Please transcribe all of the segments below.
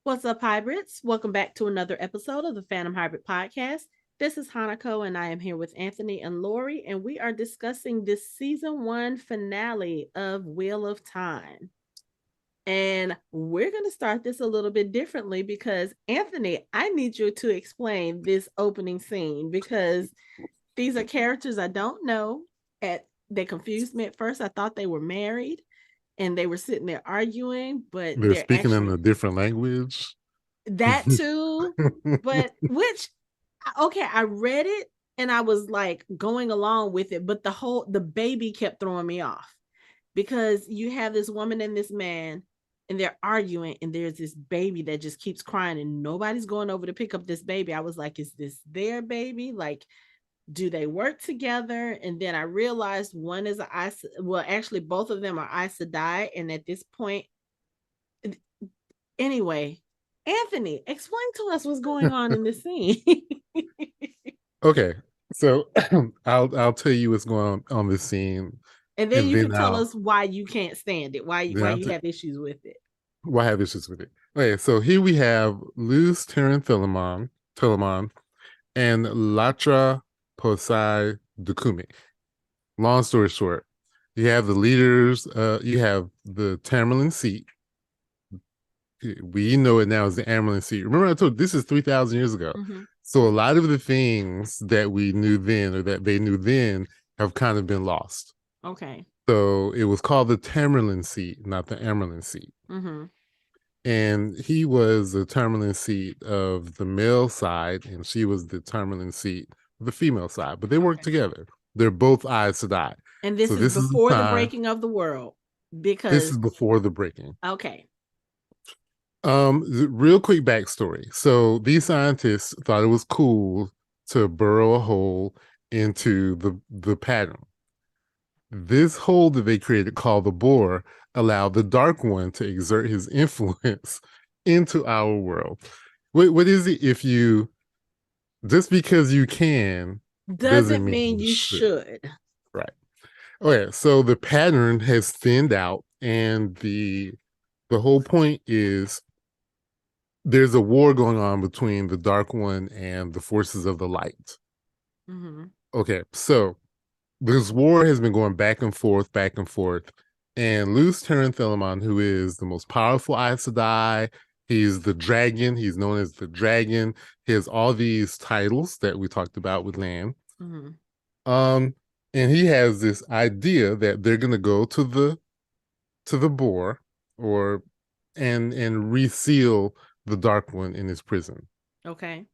What's up, hybrids? Welcome back to another episode of the Phantom Hybrid Podcast. This is Hanako, and I am here with Anthony and Lori, and we are discussing this season one finale of Wheel of Time. And we're going to start this a little bit differently because, Anthony, I need you to explain this opening scene because these are characters I don't know. They confused me at first. I thought they were married and they were sitting there arguing, but They're they're speaking in actually a different language. that too. But which okay, I read it and I was like going along with it, but the baby kept throwing me off because you have this woman and this man and they're arguing and there's this baby that just keeps crying and nobody's going over to pick up this baby. I was like, is this their baby? Like, do they work together? And then I realized one is actually both of them are Aes Sedai, and at this point, anyway, Anthony, explain to us what's going on in this scene. Okay, so I'll tell you what's going on this scene, And then and you then can tell us why you can't stand it, why you I'll have issues with it. why have issues with it. Okay, so here we have Luz Terran Telamon, and Latra Posai Dukumi. Long story short, you have the leaders. You have the Tamerlane seat. We know it now as the Tamerlane seat. Remember, I told you, this is 3,000 years ago. Mm-hmm. So a lot of the things that we knew then or that they knew then have kind of been lost. Okay. So it was called the Tamerlane seat, not the Amerlin seat. Mm-hmm. And he was the Tamerlane seat of the male side, and she was the Tamerlane seat of the female side. But they work together. They're both Aes Sedai. And this So is this is the before the time. breaking of the world. This is Because before the breaking. okay. Real quick backstory. So these scientists thought it was cool to burrow a hole into the pattern. This hole that they created, called the bore, allowed the Dark One to exert his influence into our world. What is it? If you just because you can doesn't Doesn't mean mean you you should. should. Right. Okay. So the pattern has thinned out, and the whole point is there's a war going on between the Dark One and the forces of the light. Mm-hmm. Okay, so this war has been going back and forth. And Luz Terran Thelamon, who is the most powerful Aes Sedai, he's the dragon, he's known as the dragon. He has all these titles that we talked about with Lan. Mm-hmm. Um, and he has this idea that they're gonna go to the boar or and reseal the Dark One in his prison. Okay.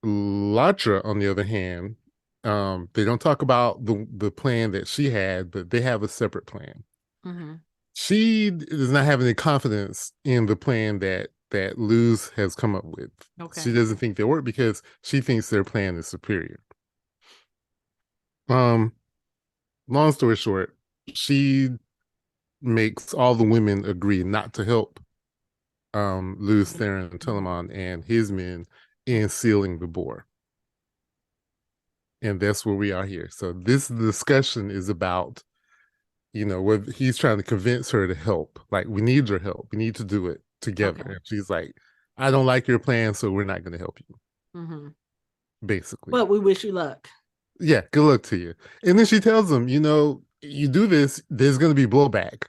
Latra, on the other hand, they don't talk about the plan that she had, but they have a separate plan. Mm-hmm. She does not have any confidence in the plan that Luz has come up with. She Okay. doesn't think they work because she thinks their plan is superior. Um, Long story short, she makes all the women agree not to help Luz Theron Telamon and his men in sealing the bore. And that's where we are here. So this discussion is about, what he's trying to convince her to help. Like, we need your help. We need to do it together. Okay. And she's like, I don't like your plan, so we're not going to help you. Mm-hmm. Basically, But we wish you luck. yeah. Good luck to you. And then she tells him, you do this, there's going to be blowback,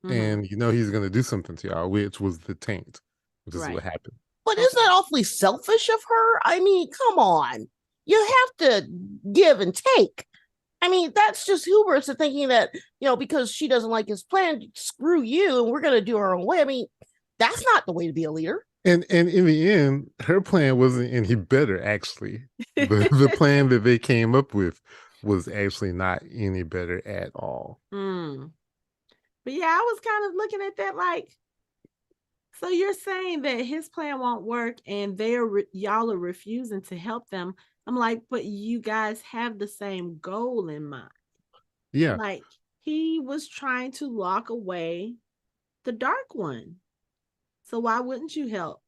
Mm-hmm. and he's going to do something to y'all, which was the taint, which is what Right. happened. But isn't that awfully selfish of her? I mean, come on. You have to give and take. I mean, that's just hubris of thinking that, because she doesn't like his plan, screw you, and we're going to do our own way. I mean, that's not the way to be a leader. And in the end, her plan wasn't any better, actually. The plan that they came up with was actually not any better at all. Mm. But yeah, I was kind of looking at that like, so you're saying that his plan won't work and y'all are refusing to help them. I'm like, but you guys have the same goal in mind. Yeah. Like he was trying to lock away the Dark One. So why wouldn't you help?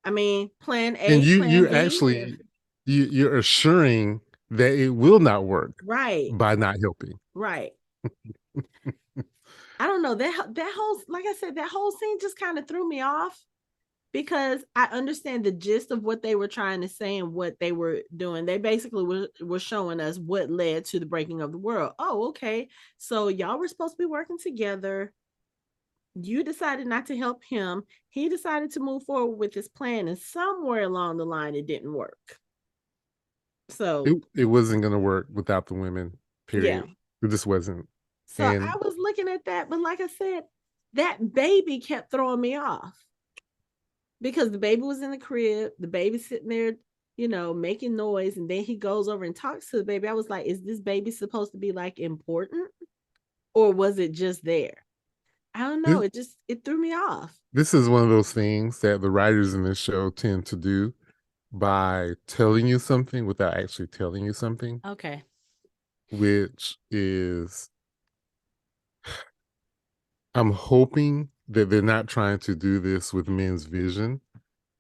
I mean, plan And A, you plan you're B. actually you're assuring that it will not work Right. by not helping. Right. I don't know that whole, like I said, that whole scene just kind of threw me off because I understand the gist of what they were trying to say and what they were doing. They basically were showing us what led to the breaking of the world. Oh, okay. So y'all were supposed to be working together. You decided not to help him. He decided to move forward with his plan, and somewhere along the line, it didn't work. So it wasn't going to work without the women, yeah. period. It just wasn't. So And I was looking at that, but like I said, that baby kept throwing me off because the baby was in the crib, the baby sitting there, making noise, and then he goes over and talks to the baby. I was like, is this baby supposed to be like important, or was it just there? I don't know. It threw me off. this is one of those things that the writers in this show tend to do by telling you something without actually telling you something. Okay. Which is, I'm hoping that they're not trying to do this with men's vision.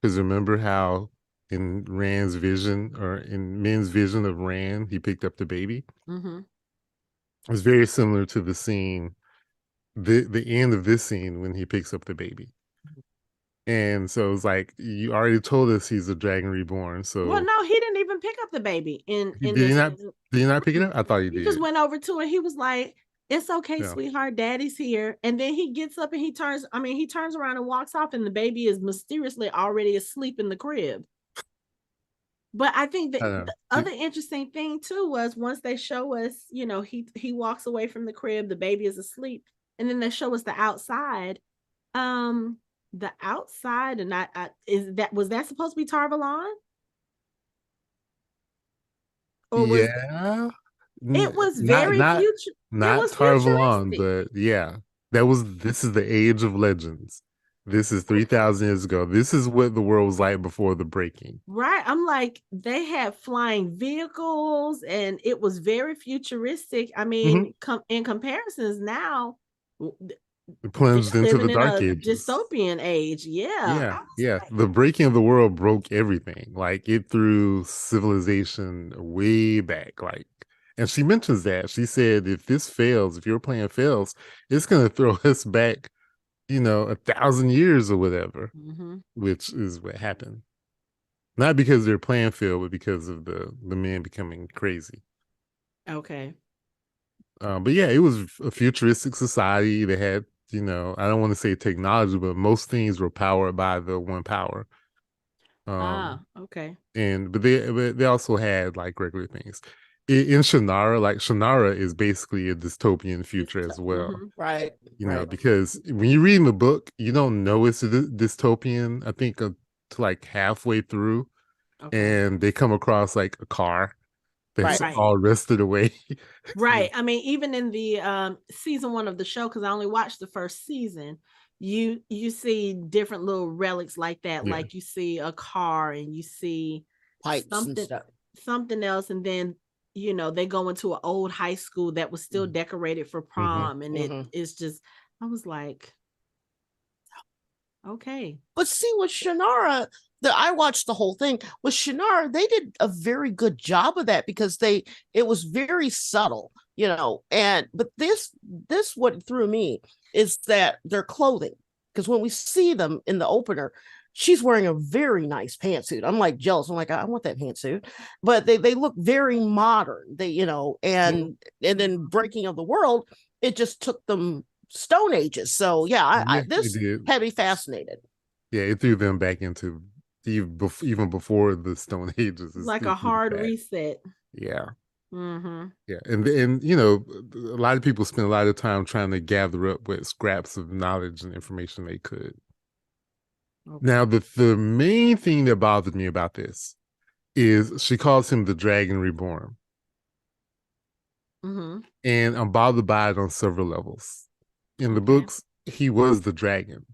Because remember how in Rand's vision, or in men's vision of Rand, he picked up the baby? Mm-hmm. It's very similar to the scene, the end of this scene when he picks up the baby. And so it's like, you already told us he's a Dragon Reborn. So Well, no, he didn't even pick up the baby in did he this not? season. Did he not pick it up? I thought he He did. just went over to it. He was like, "It's okay, Yeah. sweetheart. Daddy's here." And then he gets up and he turns around and walks off, and the baby is mysteriously already asleep in the crib. But I think that the other interesting thing too was once they show us, he walks away from the crib, the baby is asleep, and then they show us the outside. The outside, and was that supposed to be Tarvalon? Or was Yeah. it was Not very not future it not was Tarvalon, futuristic. but yeah. This is the age of legends. This is 3,000 years ago. This is what the world was like before the breaking. Right. I'm like, they had flying vehicles and it was very futuristic. I mean, in comparisons now, It they're plunged into the living in dark a ages. dystopian age. Yeah. Yeah, yeah. The breaking of the world broke everything. Like, it threw civilization way back. Like, and she mentions that. She said, if this fails, if your plan fails, it's gonna throw us back, 1,000 years or whatever. Which is what happened. Not because their plan failed, but because of the men becoming crazy. Okay. But yeah, it was a futuristic society. They had, I don't want to say technology, but most things were powered by the one power. Okay. But they also had like regular things. In Shannara, like Shannara is basically a dystopian future as well. Right. Because when you read in the book, you don't know it's a dystopian, I think, to like halfway through. Okay. And they come across like a car that's Right. all rusted away. Right. I mean, even in the season 1 of the show, because I only watched the first season, you see different little relics like that. Yeah. Like you see a car and you see pipes and stuff. Something else, and then they go into an old high school that was still decorated for prom, and it's just, I was like, okay. But see, with Shannara, I watched the whole thing. With Shannara, they did a very good job of that because it was very subtle, but this what threw me is that their clothing, because when we see them in the opener, she's wearing a very nice pantsuit. I'm like jealous. I'm like, I want that pantsuit. But they look very modern. And then Breaking of the World, it just took them Stone Ages. So yeah, this had me fascinated. Yeah, it threw them back into even before the Stone Ages. Like a hard reset. Yeah. Yeah, and a lot of people spend a lot of time trying to gather up what scraps of knowledge and information they could. Okay. Now, the main thing that bothered me about this is she calls him the Dragon Reborn. And I'm bothered by it on several levels. In the books, he was the dragon.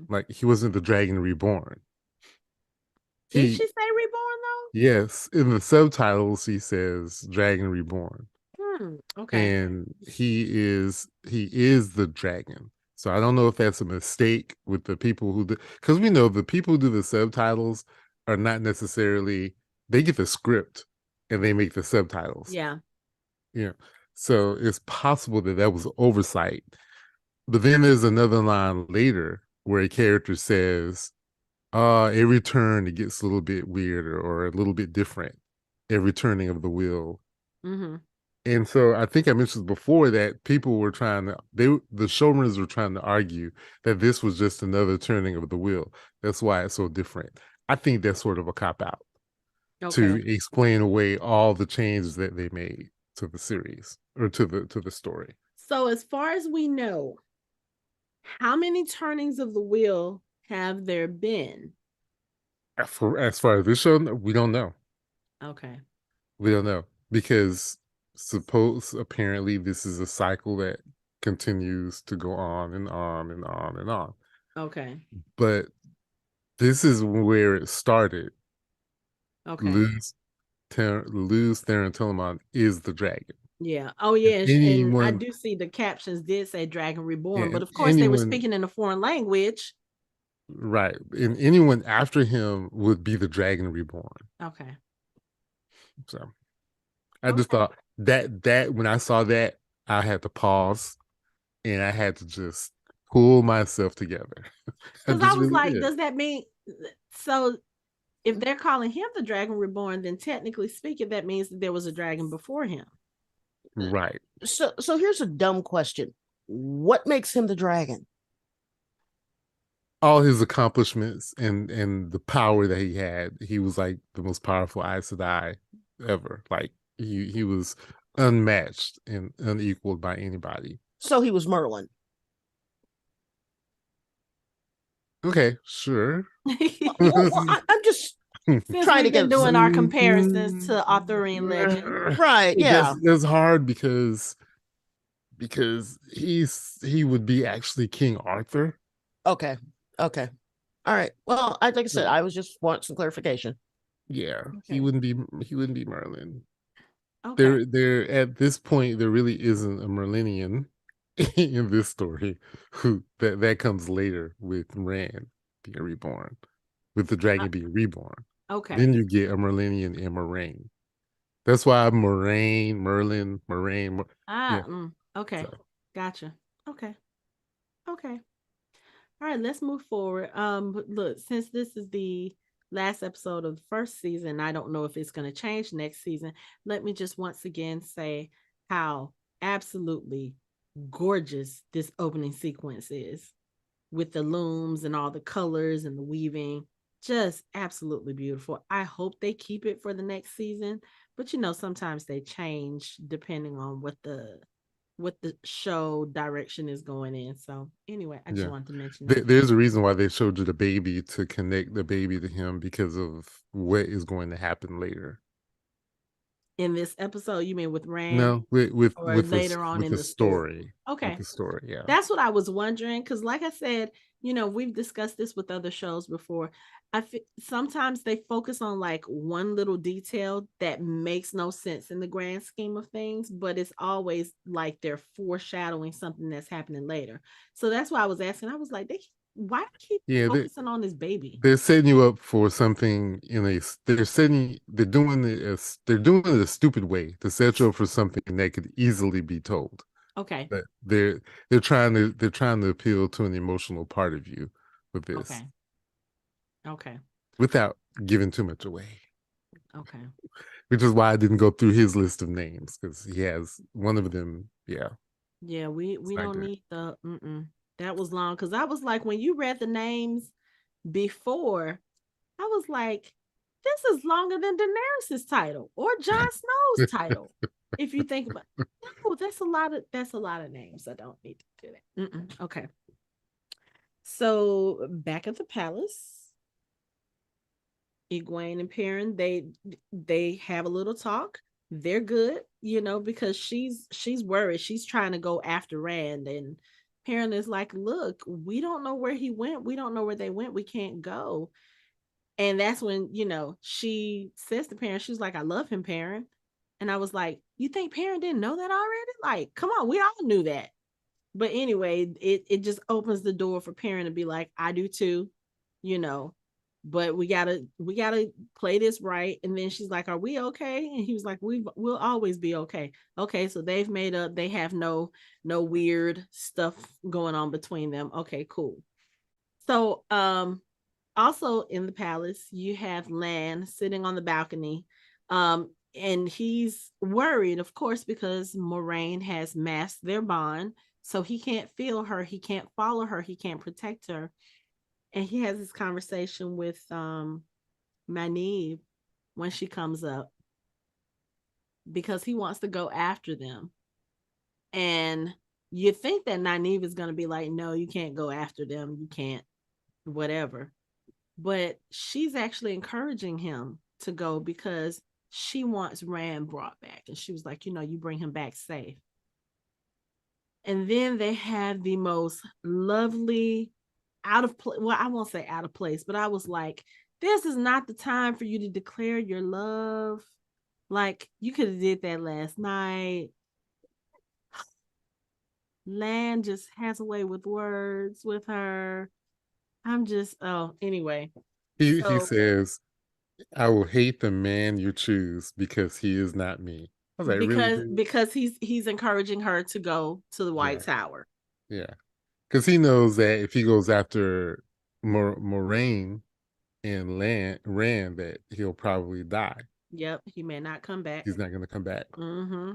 Like, he wasn't the Dragon Reborn. Did she say reborn though? Yes, in the subtitles he says Dragon Reborn. Okay. And he is the dragon. So I don't know if that's a mistake with the people who do, because we know the people who do the subtitles are not necessarily, they get the script and they make the subtitles. Yeah. Yeah. So it's possible that was oversight. But then there's another line later where a character says, Every turn it gets a little bit weirder or a little bit different. Every turning of the wheel. Mm-hmm. And so I think I mentioned before that people were the showrunners were trying to argue that this was just another turning of the wheel. That's why it's so different. I think that's sort of a cop out to Okay. explain away all the changes that they made to the series or to the story. So as far as we know, how many turnings of the wheel have there been? As far as this show, we don't know. Okay. We don't know because apparently this is a cycle that continues to go on and on and on and on. Okay. But this is where it started. Okay. Luz Theron Telamon is the dragon. Yeah. Oh, And yeah. And I anyone, do see the captions did say Dragon yeah, Reborn, but and of course they were anyone, speaking in a foreign language. right, and anyone after him would be the Dragon Reborn. Okay. So I just Okay. thought that when I saw that, I had to pause and I had to just pull myself together. I Because I just was really like, did. does that mean so if they're calling him the Dragon Reborn, then technically speaking, that means that there was a dragon before him. Right. So here's a dumb question. What makes him the dragon? All his accomplishments and the power that he had, he was like the most powerful Aes Sedai ever. Like he was unmatched and unequaled by anybody. So he was Merlin. Okay, sure. I'm just Since trying to we've been get doing our some. comparisons to Arthurian legend. Right, yeah. That's hard because he would be actually King Arthur. Okay. Okay. All right. Well, like I said, I was just want some clarification. Yeah, Okay. he wouldn't be Merlin. Okay. There at this point there really isn't a Merlinian in this story who that comes later with Rand being reborn, with the Uh, dragon being reborn. okay. Then you get a Merlinian and Moraine. That's why Moraine, Merlin, Moraine. Yeah. Okay. So Gotcha. Okay. Okay. All right, let's move forward. But look, since this is the last episode of the first season, I don't know if it's going to change next season. Let me just once again say how absolutely gorgeous this opening sequence is with the looms and all the colors and the weaving. Just absolutely beautiful. I hope they keep it for the next season, but sometimes they change depending on what the show direction is going in. So anyway, I just yeah, wanted to mention that. there's a reason why they showed you the baby to connect the baby to him because of what is going to happen later. In this episode, you mean with Rand No, with or later on with in the the story? story, with Okay. the story. Yeah. That's what I was wondering. Because, like I said, we've discussed this with other shows before. Sometimes they focus on like one little detail that makes no sense in the grand scheme of things, but it's always like they're foreshadowing something that's happening later. So that's why I was asking. I was like, why do they keep Yeah, focusing on this baby? they're setting you up for something they're doing it a stupid way to set you up for something that could easily be told. Okay. But they're trying to appeal to an emotional part of you with this Okay. Okay. without giving too much away. Okay. Which is why I didn't go through his list of names because he has one of them. Yeah, Yeah, it's we not don't good. need the that was long because I was like, when you read the names before, I was like, this is longer than Daenerys's title or Jon Snow's title. If you think about oh, that's a lot of names. I don't need to do that. Okay. So back at the palace, Egwene and Perrin, they have a little talk. They're good, because she's worried. She's trying to go after Rand, and Perrin is like, "Look, we don't know where he went. We don't know where they went. We can't go." And that's when she says to Perrin, she's like, "I love him, Perrin." And I was like, "You think Perrin didn't know that already? Like, come on, we all knew that." But anyway, it just opens the door for Perrin to be like, "I do too," you know but we gotta play this right. And then she's like, "Are we okay?" And he was like, We'll always be okay." Okay, so they've made up. They have no weird stuff going on between them. Okay, cool. So Also in the palace, you have Lan sitting on the balcony. And he's worried, of course, because Moraine has masked their bond. So he can't feel her, he can't follow her, he can't protect her. And he has this conversation with Nynaeve when she comes up because he wants to go after them. And you think that Nynaeve is going to be like, no, you can't go after them. You can't, whatever. But she's actually encouraging him to go because she wants Rand brought back. And she was like, you bring him back safe. And then they have the most lovely, out of place. Well, I won't say out of place, but I was like, this is not the time for you to declare your love. Like, you could have did that last night. Lan just has a way with words with her. I'm just, anyway. He says, I will hate the man you choose because he is not me. I was like, really? Because he's encouraging her to go to the White Tower. Yeah. Because he knows that if he goes after Moraine and Rand, that he'll probably die. Yep, he may not come back. He's not going to come back. Mm-hmm.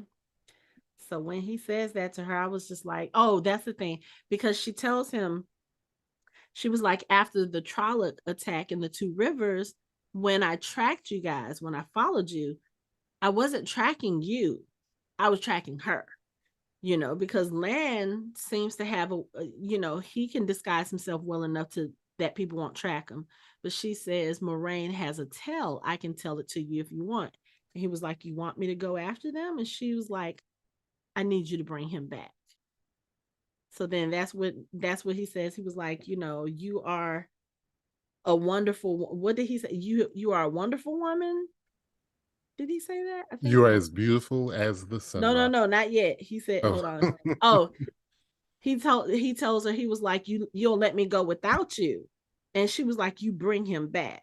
So when he says that to her, I was just like, oh, that's the thing. Because she tells him, she was like, after the trolloc attack in the Two Rivers, when I tracked you guys, when I followed you, I wasn't tracking you. I was tracking her, because Lan seems to have he can disguise himself well enough that people won't track him. But she says, Moraine has a tell. I can tell it to you if you want. And he was like, you want me to go after them? And she was like, I need you to bring him back. So then that's what he says. He was like, you are a wonderful, what did he say? You are a wonderful woman. Did he say that? I think you are as beautiful as the sun. No, not yet. He said, hold on. Oh, he tells her, he was like, you'll let me go without you. And she was like, you bring him back.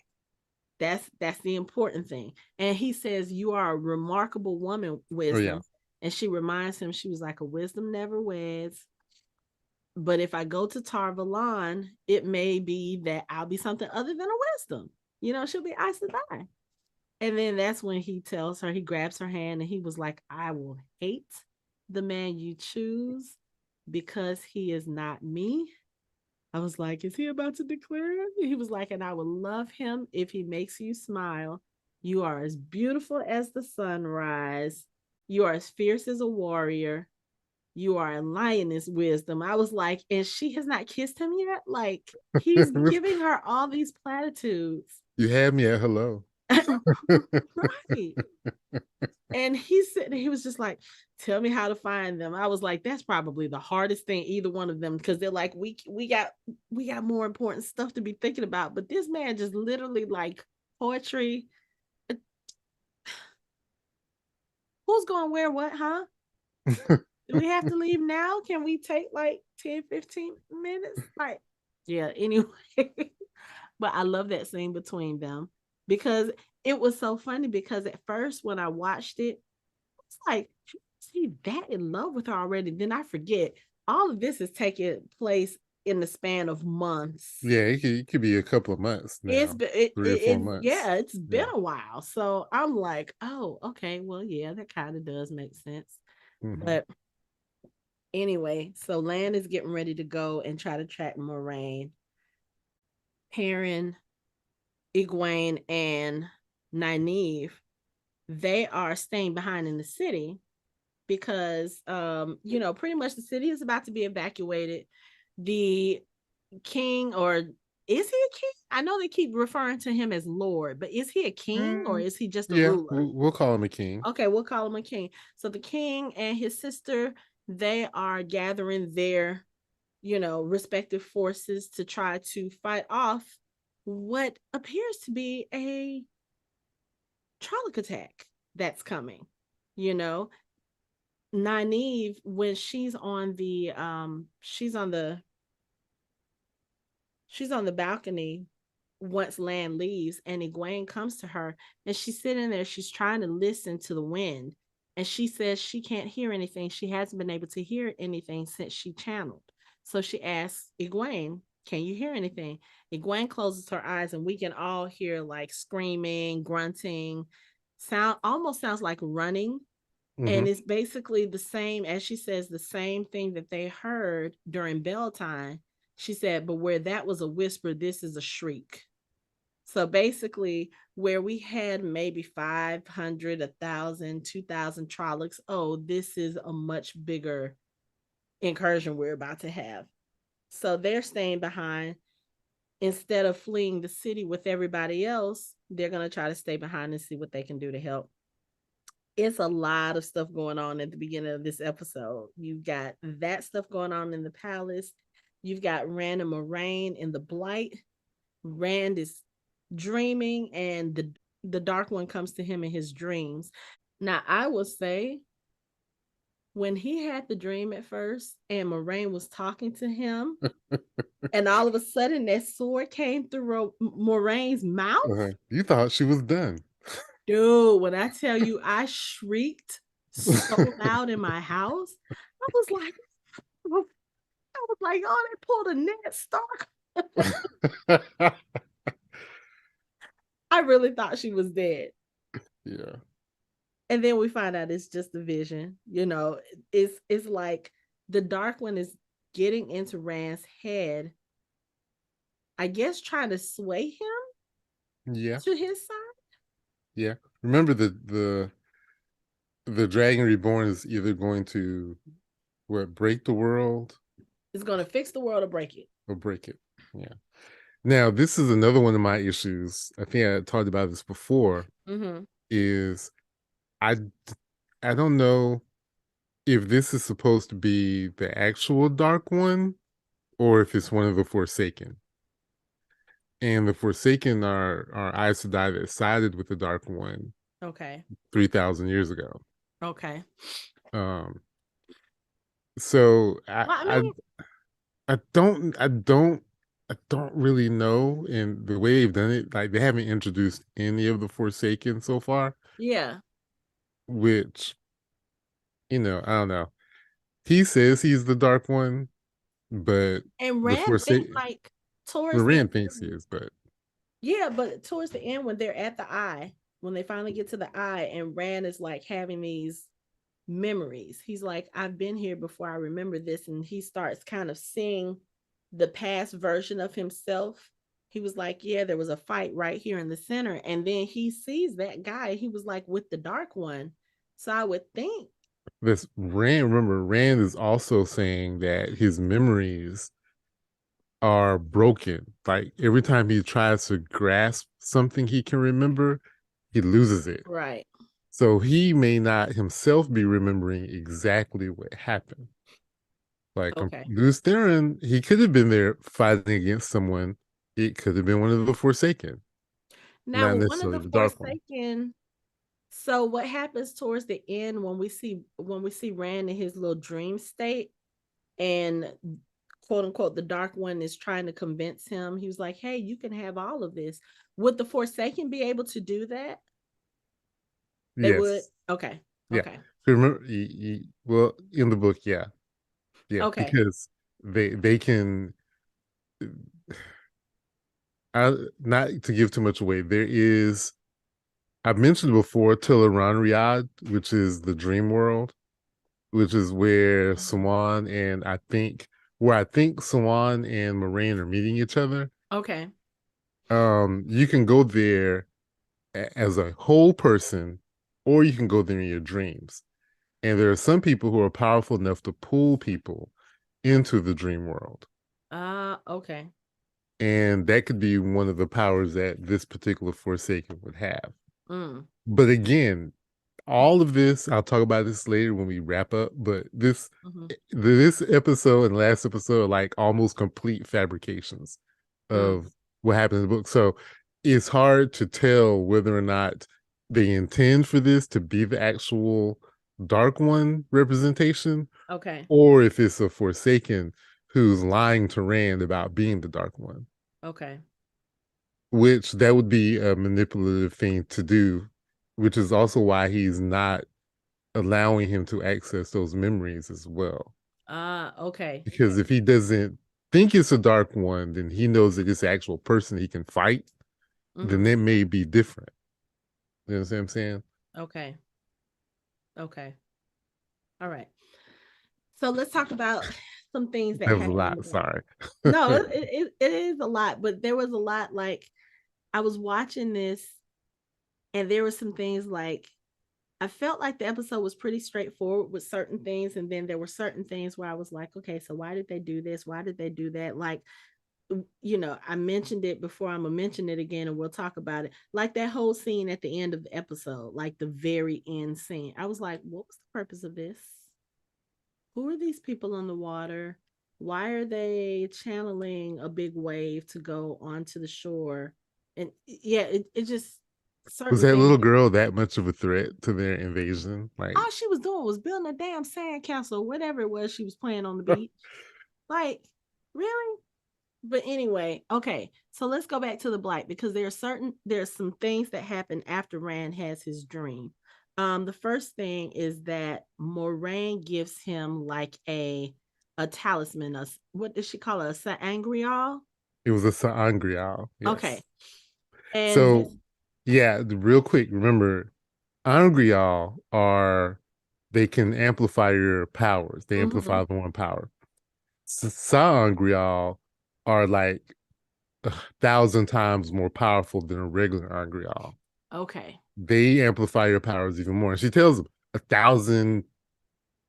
That's the important thing. And he says, you are a remarkable woman, Wisdom. Oh, yeah. And she reminds him, she was like, a wisdom never weds. But if I go to Tar Valon, it may be that I'll be something other than a wisdom. She'll be Aes Sedai. And then that's when he tells her, he grabs her hand and he was like, I will hate the man you choose because he is not me. I was like, is he about to declare? He was like, and I will love him if he makes you smile. You are as beautiful as the sunrise. You are as fierce as a warrior. You are a lioness, Wisdom. I was like, and she has not kissed him yet? Like, he's giving her all these platitudes. You had me at hello. Right. And he was just like, tell me how to find them. I was like, that's probably the hardest thing, either one of them, because they're like, we got more important stuff to be thinking about. But this man just literally like poetry. Who's going where what, huh? Do we have to leave now? Can we take like 10, 15 minutes? Like, yeah, anyway. But I love that scene between them because it was so funny, because at first when I watched it, it's like, is he that in love with her already? Then I forget all of this is taking place in the span of months. Yeah, it could be a couple of months now. It's been 3 or 4 months. Yeah, it's been a while. So I'm like, oh, okay, well, yeah, that kind of does make sense. Mm-hmm. But anyway, so Lan is getting ready to go and try to track Moraine. Perrin, Egwene, and Nynaeve, they are staying behind in the city because pretty much the city is about to be evacuated. The king, or is he a king? I know they keep referring to him as Lord, but is he a king or is he just a ruler? We'll call him a king. Okay, we'll call him a king. So the king and his sister, they are gathering their respective forces to try to fight off what appears to be a trolloc attack that's coming. Nynaeve, when she's on the balcony once Lan leaves, and Egwene comes to her and she's sitting there, she's trying to listen to the wind, and she says she can't hear anything. She hasn't been able to hear anything since she channeled. So she asks Egwene, can you hear anything? Egwene closes her eyes and we can all hear like screaming, grunting, sound almost sounds like running. Mm-hmm. And it's basically the same, as she says, the same thing that they heard during bell time. She said, but where that was a whisper, this is a shriek. So basically, where we had maybe 500, 1,000, 2,000 trollocs, oh, this is a much bigger incursion we're about to have. So they're staying behind. Instead of fleeing the city with everybody else, they're going to try to stay behind and see what they can do to help. It's a lot of stuff going on at the beginning of this episode. You've got that stuff going on in the palace. You've got Rand and Moraine in the Blight. Rand is dreaming, and the Dark One comes to him in his dreams. Now, I will say, when he had the dream at first, and Moraine was talking to him, and all of a sudden that sword came through Moraine's mouth. You thought she was done. Dude, when I tell you I shrieked so loud in my house, I was like, oh, they pulled a Ned Stark. I really thought she was dead. Yeah. And then we find out it's just a vision. You know, it's like the Dark One is getting into Rand's head, I guess, trying to sway him to his side. Yeah. Remember the Dragon Reborn is either going to break the world. It's going to fix the world or break it. Or break it. Yeah. Now, this is another one of my issues. I think I talked about this before. Mm-hmm. Is I don't know if this is supposed to be the actual Dark One or if it's one of the Forsaken. And the Forsaken are Aes Sedai that sided with the Dark One. Okay. 3,000 years ago. Okay. So Well, I don't really know. And the way they've done it, like they haven't introduced any of the Forsaken so far. Yeah. Which, I don't know. He says he's the Dark One, but and Rand thinks like towards Rand thinks he is, but yeah, but towards the end when they're at the eye, when they finally get to the eye, and Rand is like having these memories, he's like, I've been here before, I remember this, and he starts kind of seeing the past version of himself. He was like, yeah, there was a fight right here in the center, and then he sees that guy, he was like with the Dark One. So I would think this Rand, remember, Rand is also saying that his memories are broken. Like every time he tries to grasp something he can remember, he loses it. Right. So he may not himself be remembering exactly what happened. Like Bruce Theron, he could have been there fighting against someone. It could have been one of the Forsaken. Now, not necessarily one of the Forsaken. So what happens towards the end when we see Rand in his little dream state, and quote unquote the Dark One is trying to convince him, he was like, hey, you can have all of this. Would the Forsaken be able to do that? They would. Okay. Yeah. Okay. So remember, well, in the book, yeah. Okay. Because they can. Not to give too much away, there is. I've mentioned before Riyadh, which is the dream world, which is where Siuan and I think Siuan and Moraine are meeting each other. Okay. You can go there as a whole person, or you can go there in your dreams. And there are some people who are powerful enough to pull people into the dream world. Okay. And that could be one of the powers that this particular Forsaken would have. But again, all of this, I'll talk about this later when we wrap up, but this episode and last episode are like almost complete fabrications of what happened in the book. So it's hard to tell whether or not they intend for this to be the actual Dark One representation. Okay. Or if it's a Forsaken who's lying to Rand about being the Dark One. Okay. Which that would be a manipulative thing to do, which is also why he's not allowing him to access those memories as well. Okay. Because if he doesn't think it's a dark one, then he knows that it's an actual person he can fight, then Mhm. it may be different. You know what I'm saying? Okay. Okay. All right. So let's talk about some things that That was a happened in the lot. block. Sorry. No, it is a lot, but there was a lot. Like, I was watching this, and there were some things like I felt like the episode was pretty straightforward with certain things, and then there were certain things where I was like, okay, so why did they do this? Why did they do that? Like, I mentioned it before. I'm gonna mention it again, and we'll talk about it. Like that whole scene at the end of the episode, like the very end scene. I was like, what was the purpose of this? Who are these people on the water? Why are they channeling a big wave to go onto the shore? And yeah, it just Was certain that things. little girl that much of a threat to their invasion? Like, All she was doing was building a damn sand castle, whatever it was she was playing on the beach. Like, really? But anyway, okay. So let's go back to the blight, because there's some things that happen after Rand has his dream. The first thing is that Moraine gives him like a talisman. What does she call it? A sangreal? it was a Sangreal. Okay. Yes. And this So, yeah, real quick, remember, Angreal are, they can amplify your powers. They mhm, amplify the one power. Sangreal are like 1,000 times more powerful than a regular Angreal. okay. They amplify your powers even more. And she tells them 1,000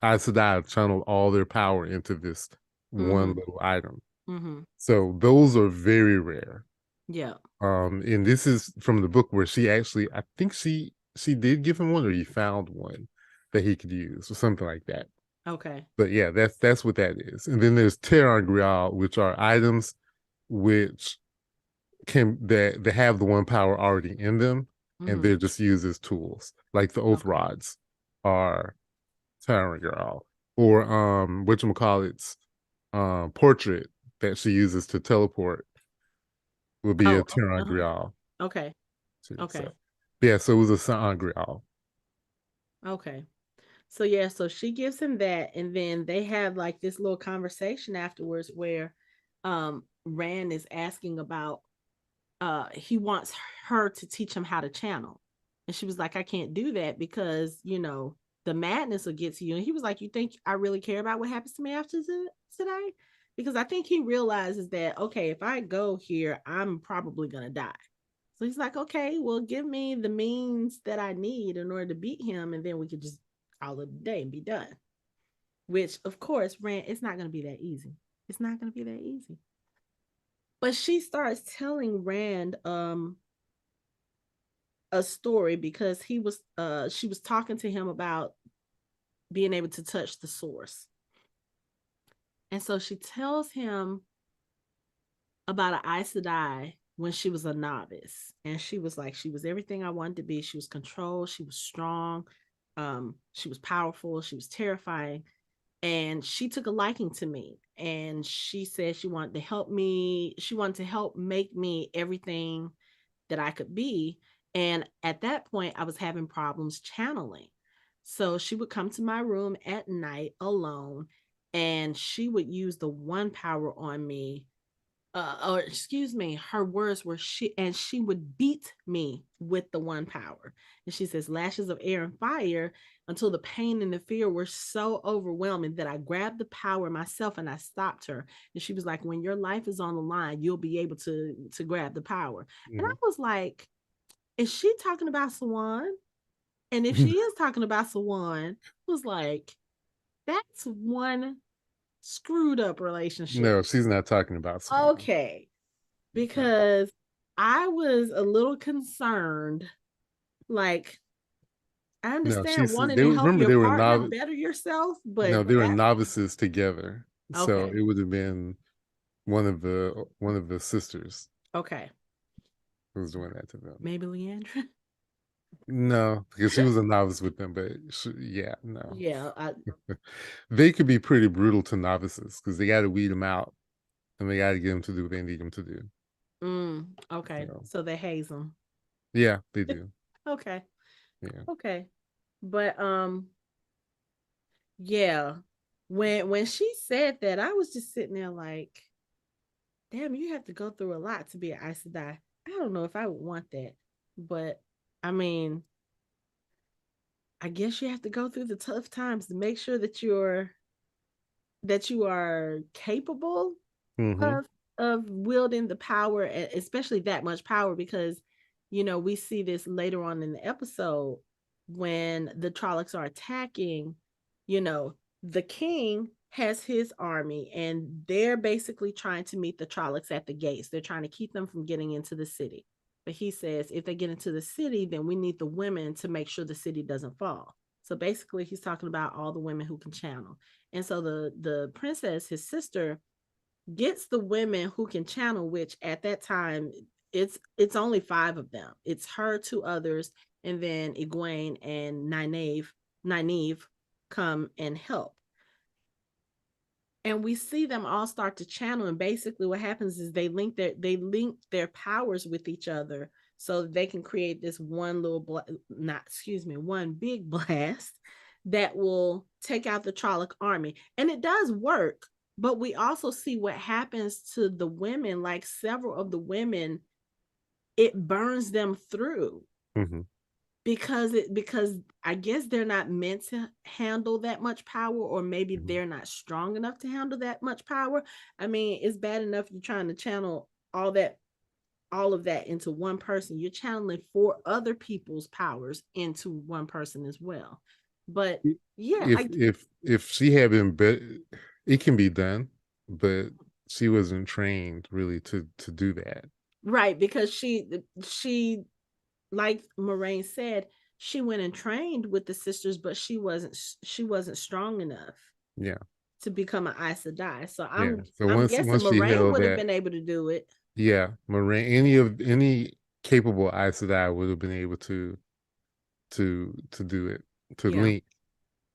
Aes Sedai channel all their power into this one Mhm. little item. Mhm. So those are very rare. Yeah. And this is from the book where she actually, I think she did give him one, or he found one that he could use, or something like that. Okay. But yeah, that's what that is. And then there's Terran Grial, which are items which that have the one power already in them, and they're Mhm. just used as tools. Like the oath Okay. rods are Terran Grial, or whatchamacallit's portrait that she uses to teleport will be a Oh, Terran uh-huh. Grial Okay. too. Okay. So yeah, so it was a Sa'an Grial. Okay. So yeah, so she gives him that, and then they have like this little conversation afterwards where Rand is asking about he wants her to teach him how to channel. And she was like, I can't do that because, the madness will get to you. And he was like, you think I really care about what happens to me after today? Because I think he realizes that, okay, if I go here, I'm probably going to die. So he's like, okay, well, give me the means that I need in order to beat him, and then we could just call it a day and be done. Which, of course, Rand, it's not going to be that easy. It's not going to be that easy. But she starts telling Rand a story because she was talking to him about being able to touch the source. And so she tells him about an Aes Sedai when she was a novice. And she was like, she was everything I wanted to be. She was controlled, she was strong, she was powerful, she was terrifying. And she took a liking to me. And she said she wanted to help me. She wanted to help make me everything that I could be. And at that point, I was having problems channeling. So she would come to my room at night alone, and she would use the one power on me. Or excuse me, her words were she would beat me with the one power. And she says, lashes of air and fire, until the pain and the fear were so overwhelming that I grabbed the power myself and I stopped her. And she was like, when your life is on the line, you'll be able to grab the power. And I Mhm. was like, is she talking about Swan? And if she is talking about Swan, was like, that's one screwed up relationship. No, she's not talking about Swan. Okay. No, Because I was a little concerned. Like, I no, understand she's wanting they to help remember your they were partner novice. better yourself, No, but they were that novices together. So okay. it would have been one of the sisters Okay. who was doing that to them. Maybe Leandra. No, because she was a novice with them, but yeah, no. Yeah. They could be pretty brutal to novices because they got to weed them out and they got to get them to do what they need them to do. Okay. So So they haze them. yeah, they do. Okay. Yeah. Okay. But yeah. When she said that, I was just sitting there like, damn, you have to go through a lot to be an Aes Sedai. I don't know if I would want that, but I mean, I guess you have to go through the tough times to make sure that you are capable Mm-hmm. of wielding the power, especially that much power, because we see this later on in the episode when the Trollocs are attacking. You know, the king has his army, and they're basically trying to meet the Trollocs at the gates. They're trying to keep them from getting into the city. But he says if they get into the city, then we need the women to make sure the city doesn't fall. So basically, he's talking about all the women who can channel. And so the princess, his sister, gets the women who can channel, which at that time it's only five of them. It's her, two others, and then Egwene and Nynaeve come and help. And we see them all start to channel, and basically what happens is they link their powers with each other so that they can create this one one big blast that will take out the Trolloc army. And it does work, but we also see what happens to the women. Like several of the women, it burns them through Mm-hmm. because I guess they're not meant to handle that much power, or maybe Mm-hmm. they're not strong enough to handle that much power. I mean, it's bad enough you're trying to channel all of that into one person. You're channeling four other people's powers into one person as well. But yeah, If she had been, it can be done, but she wasn't trained really to do that. right, because she like Moraine said, she went and trained with the sisters, but she wasn't strong enough Yeah, to become an Aes Sedai. So yeah. So I'm guessing once she Moraine held would have that, been able to do it. yeah, Moraine, any capable Aes Sedai would have been able to do it, to Yeah. link.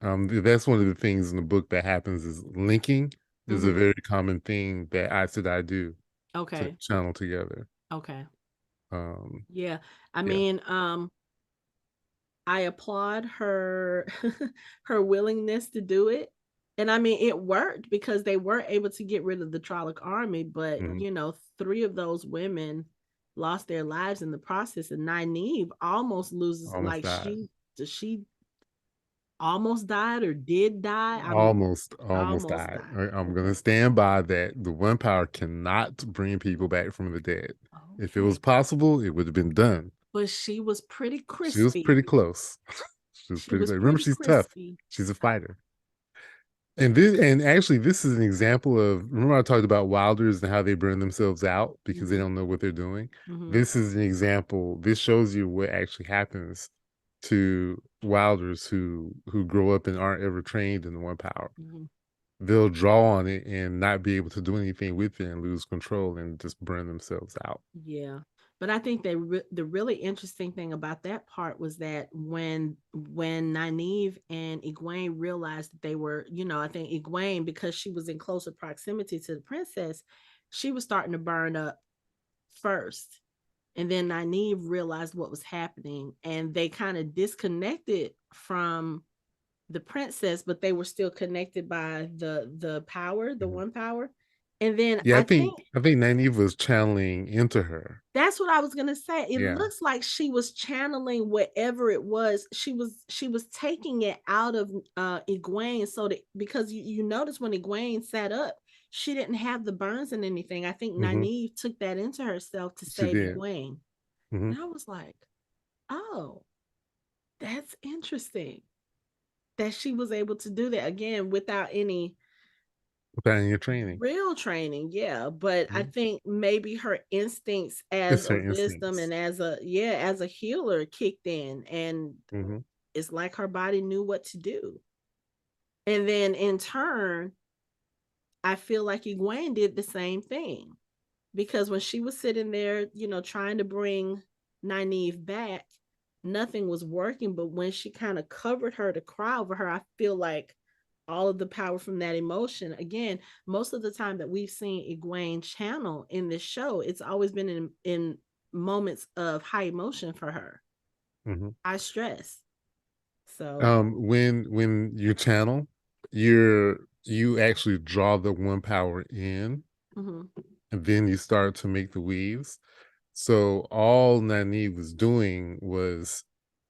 That's one of the things in the book that happens is linking is a Mm-hmm. very common thing that Aes Sedai do to Okay. channel together. Okay. Um, Yeah. I yeah. mean, I applaud her her willingness to do it. And I mean, it worked because they were able to get rid of the Trolloc army, but Mhm. three of those women lost their lives in the process, and Nynaeve almost loses, Almost like died. she almost died or did die. I'm Almost almost died. died. I'm Okay. gonna stand by that. The one power cannot bring people back from the dead. If it was Okay. possible, it would have been done. But she was pretty She was crispy. pretty close. She was She pretty was close. Remember, pretty she's tough. crispy. She's a fighter. And actually, this is an example of, remember I talked about wilders and how they burn themselves out because they Mm-hmm. don't know what they're doing. Mm-hmm. This is an example. This shows you what actually happens to wilders who grow up and aren't ever trained in the one power. Mm-hmm. They'll draw on it and not be able to do anything with it and lose control and just burn themselves out. Yeah. But I think the really interesting thing about that part was that when Nynaeve and Egwene realized that they were, I think Egwene, because she was in closer proximity to the princess, she was starting to burn up first. And then Nynaeve realized what was happening, and they kind of disconnected from the princess, but they were still connected by the power, the Mhm. one power. And then Yeah, I think I think Nynaeve was channeling into her. that's what I was gonna say. It Yeah. looks like she was channeling whatever it was. She was taking it out of Egwene, so that because you notice when Egwene sat up, she didn't have the burns and anything. I think Hmm. Nynaeve took that into herself to She save did. Egwene. Hmm. And I was like, oh, that's interesting that she was able to do that again without any Without any training. real training. Yeah, but I Mhm. think maybe her instincts as It's a her wisdom instincts. and as a healer kicked in, and Hmm. it's like her body knew what to do. And then in turn, I feel like Egwene did the same thing, because when she was sitting there, trying to bring Nynaeve back, nothing was working. But when she kind of covered her to cry over her, I feel like all of the power from that emotion, again, most of the time that we've seen Egwene channel in this show, it's always been in moments of high emotion for her, Hmm. high stress. So When you channel, you actually draw the one power in, mhm. and then you start to make the weaves. So all Nynaeve was doing was,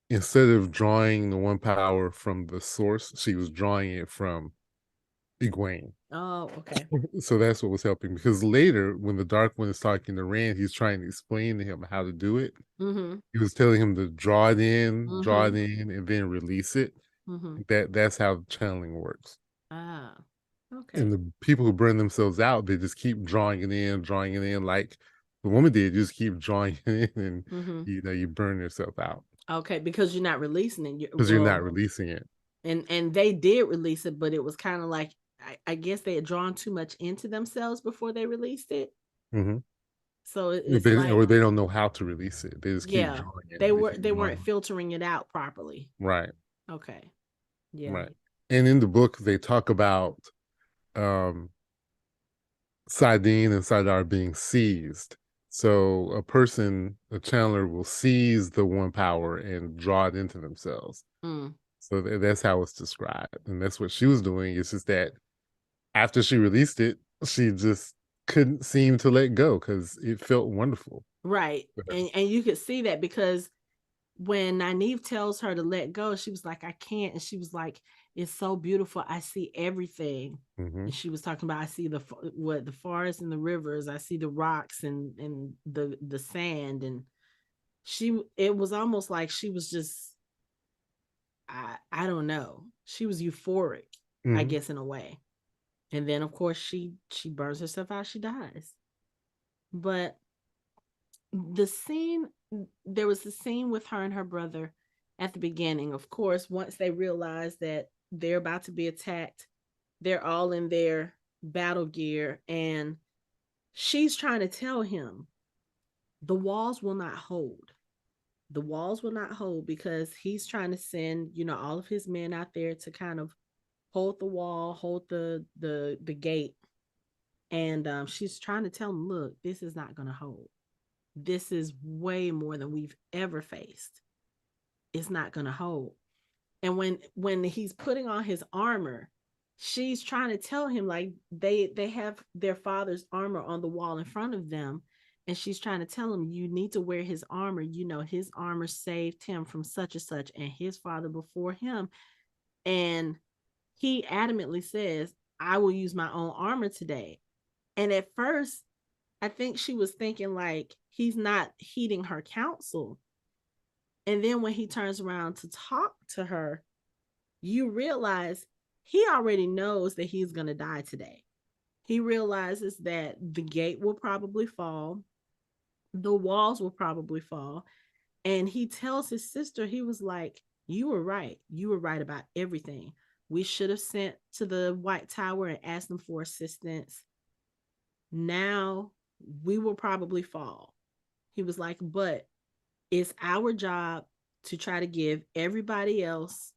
instead of drawing the one power from the source, she was drawing it from Egwene. Oh, okay. So that's what was helping, because later when the Dark One is talking to Rand, he's trying to explain to him how to do it. Mm-hmm. He was telling him to draw it in, Mm-hmm. and then release it. Mm-hmm. That's how channeling works. Ah, okay. And the people who burn themselves out, they just keep drawing it in, like the woman did. You just keep drawing it in, and Mm-hmm. you burn yourself out Okay, because you're not releasing it. because you're not Well, releasing it. and they did release it, but it was kind of like I guess they had drawn too much into themselves before they released it. Mm-hmm. So it's like, Or they don't know how to release it. They just keep yeah, drawing it. they They were keep they drawing weren't it. filtering it out properly. Right, Okay, yeah. right. And in the book, they talk about um Sidene and Sidar being seized. So a channeler will seize the one power and draw it into themselves. Mm. So that's how it's described. And that's what she was doing. It's just that after she released it, she just couldn't seem to let go because it felt wonderful. Right, and you could see that because when Nynaeve tells her to let go, she was like, I can't. And she was like, it's so beautiful. I see everything. Mm-hmm. And she was talking about, I see the forest and the rivers. I see the rocks and the sand. And it was almost like she was just, I don't know. She was euphoric, I Mm-hmm. guess, in a way. And then of course she burns herself out. She dies. But the scene, there was the scene with her and her brother at the beginning. Of course, once they realize that they're about to be attacked, they're all in their battle gear, and she's trying to tell him the walls will not hold. The walls will not hold because he's trying to send, all of his men out there to kind of hold the wall, hold the gate. And she's trying to tell him, look, this is not going to hold. This is way more than we've ever faced. It's not going to hold. And when he's putting on his armor, she's trying to tell him, like, they have their father's armor on the wall in front of them, and she's trying to tell him, you need to wear his armor. His armor saved him from such and such and his father before him. And he adamantly says, I will use my own armor today. And at first, I think she was thinking like he's not heeding her counsel. And then when he turns around to talk to her, you realize he already knows that he's going to die today. He realizes that the gate will probably fall, the walls will probably fall. And he tells his sister, he was like, you were right. You were right about everything. We should have sent to the White Tower and asked them for assistance. Now we will probably fall. He was like, but it's our job to try to give everybody else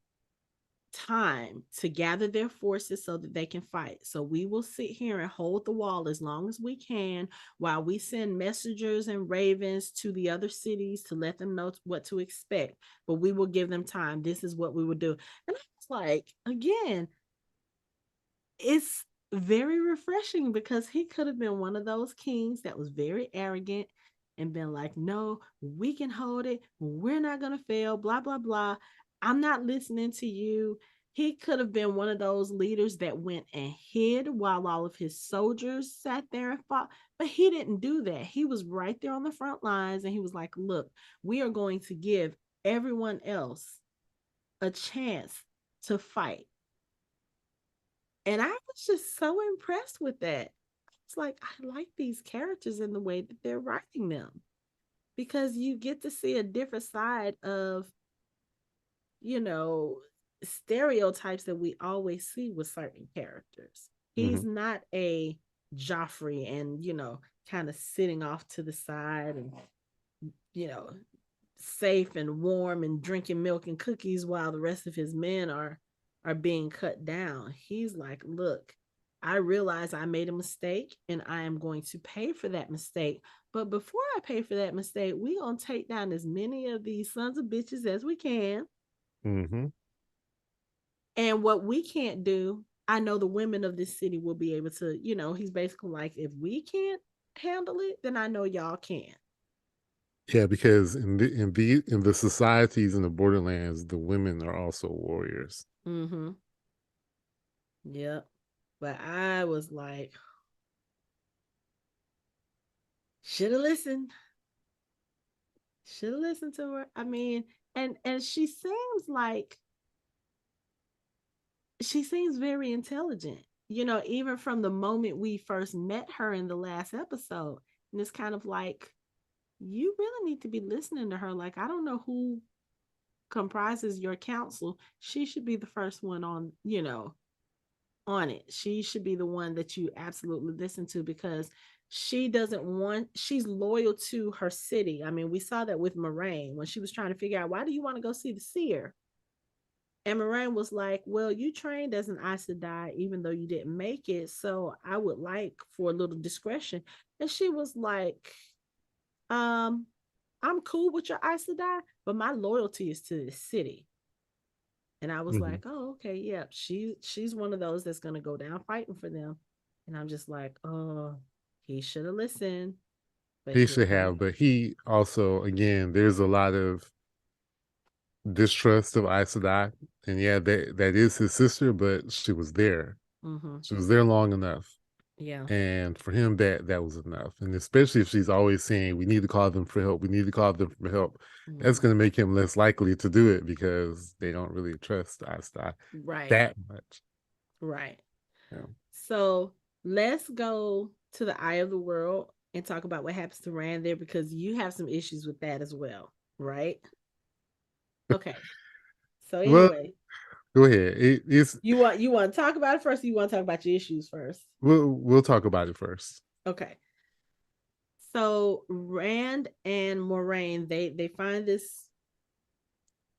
time to gather their forces so that they can fight. So we will sit here and hold the wall as long as we can while we send messengers and ravens to the other cities to let them know what to expect. But we will give them time. This is what we will do. And I was like, again, it's very refreshing because he could have been one of those kings that was very arrogant and been like, no, we can hold it. We're not going to fail, blah, blah, blah. I'm not listening to you. He could have been one of those leaders that went and hid while all of his soldiers sat there and fought. But he didn't do that. He was right there on the front lines and he was like, look, we are going to give everyone else a chance to fight. And I was just so impressed with that. It's like, I like these characters in the way that they're writing them because you get to see a different side of, stereotypes that we always see with certain characters. He's Mm-hmm. not a Joffrey and, kind of sitting off to the side and, you know, safe and warm and drinking milk and cookies while the rest of his men are being cut down. He's like, look, I realize I made a mistake and I am going to pay for that mistake. But before I pay for that mistake, we gonna take down as many of these sons of bitches as we can. Mm-hmm. And what we can't do, I know the women of this city will be able to, he's basically like, if we can't handle it, then I know y'all can. Yeah, because in the societies in the borderlands, the women are also warriors. Mm-hmm. Yep. But I was like, should have listened. Should have listened to her. I mean, and she seems very intelligent. You know, even from the moment we first met her in the last episode. And it's kind of like, you really need to be listening to her. Like, I don't know who comprises your council. She should be the first one on, on it. She should be the one that you absolutely listen to, because she's loyal to her city. I mean, we saw that with Moraine when she was trying to figure out, why do you want to go see the seer? And Moraine was like, well, you trained as an Aes Sedai, even though you didn't make it. So I would like for a little discretion. And she was like, um, I'm cool with your Aes Sedai, but my loyalty is to the city. And I was Mm-hmm. like, oh, okay, yeah. She's one of those that's gonna go down fighting for them. And I'm just like, oh, he should have listened, but He he should have, didn't. but he also, again, there's a lot of distrust of Aes Sedai. And yeah, that is his sister, but she was there. Mm-hmm. She was there long enough. Yeah. And for him, that was enough. And especially if she's always saying, we need to call them for help, we need to call them for help, that's Mm-hmm. going to make him less likely to do it, because they don't really trust Aes Sedai Right. that much. Right. Yeah. So let's go to the eye of the world and talk about what happens to Rand there, because you have some issues with that as well, right? Okay. So Well, anyway, go ahead. It's you want to talk about it first, or you want to talk about your issues first? we'll talk about it first. Okay. So Rand and Moraine, they find this,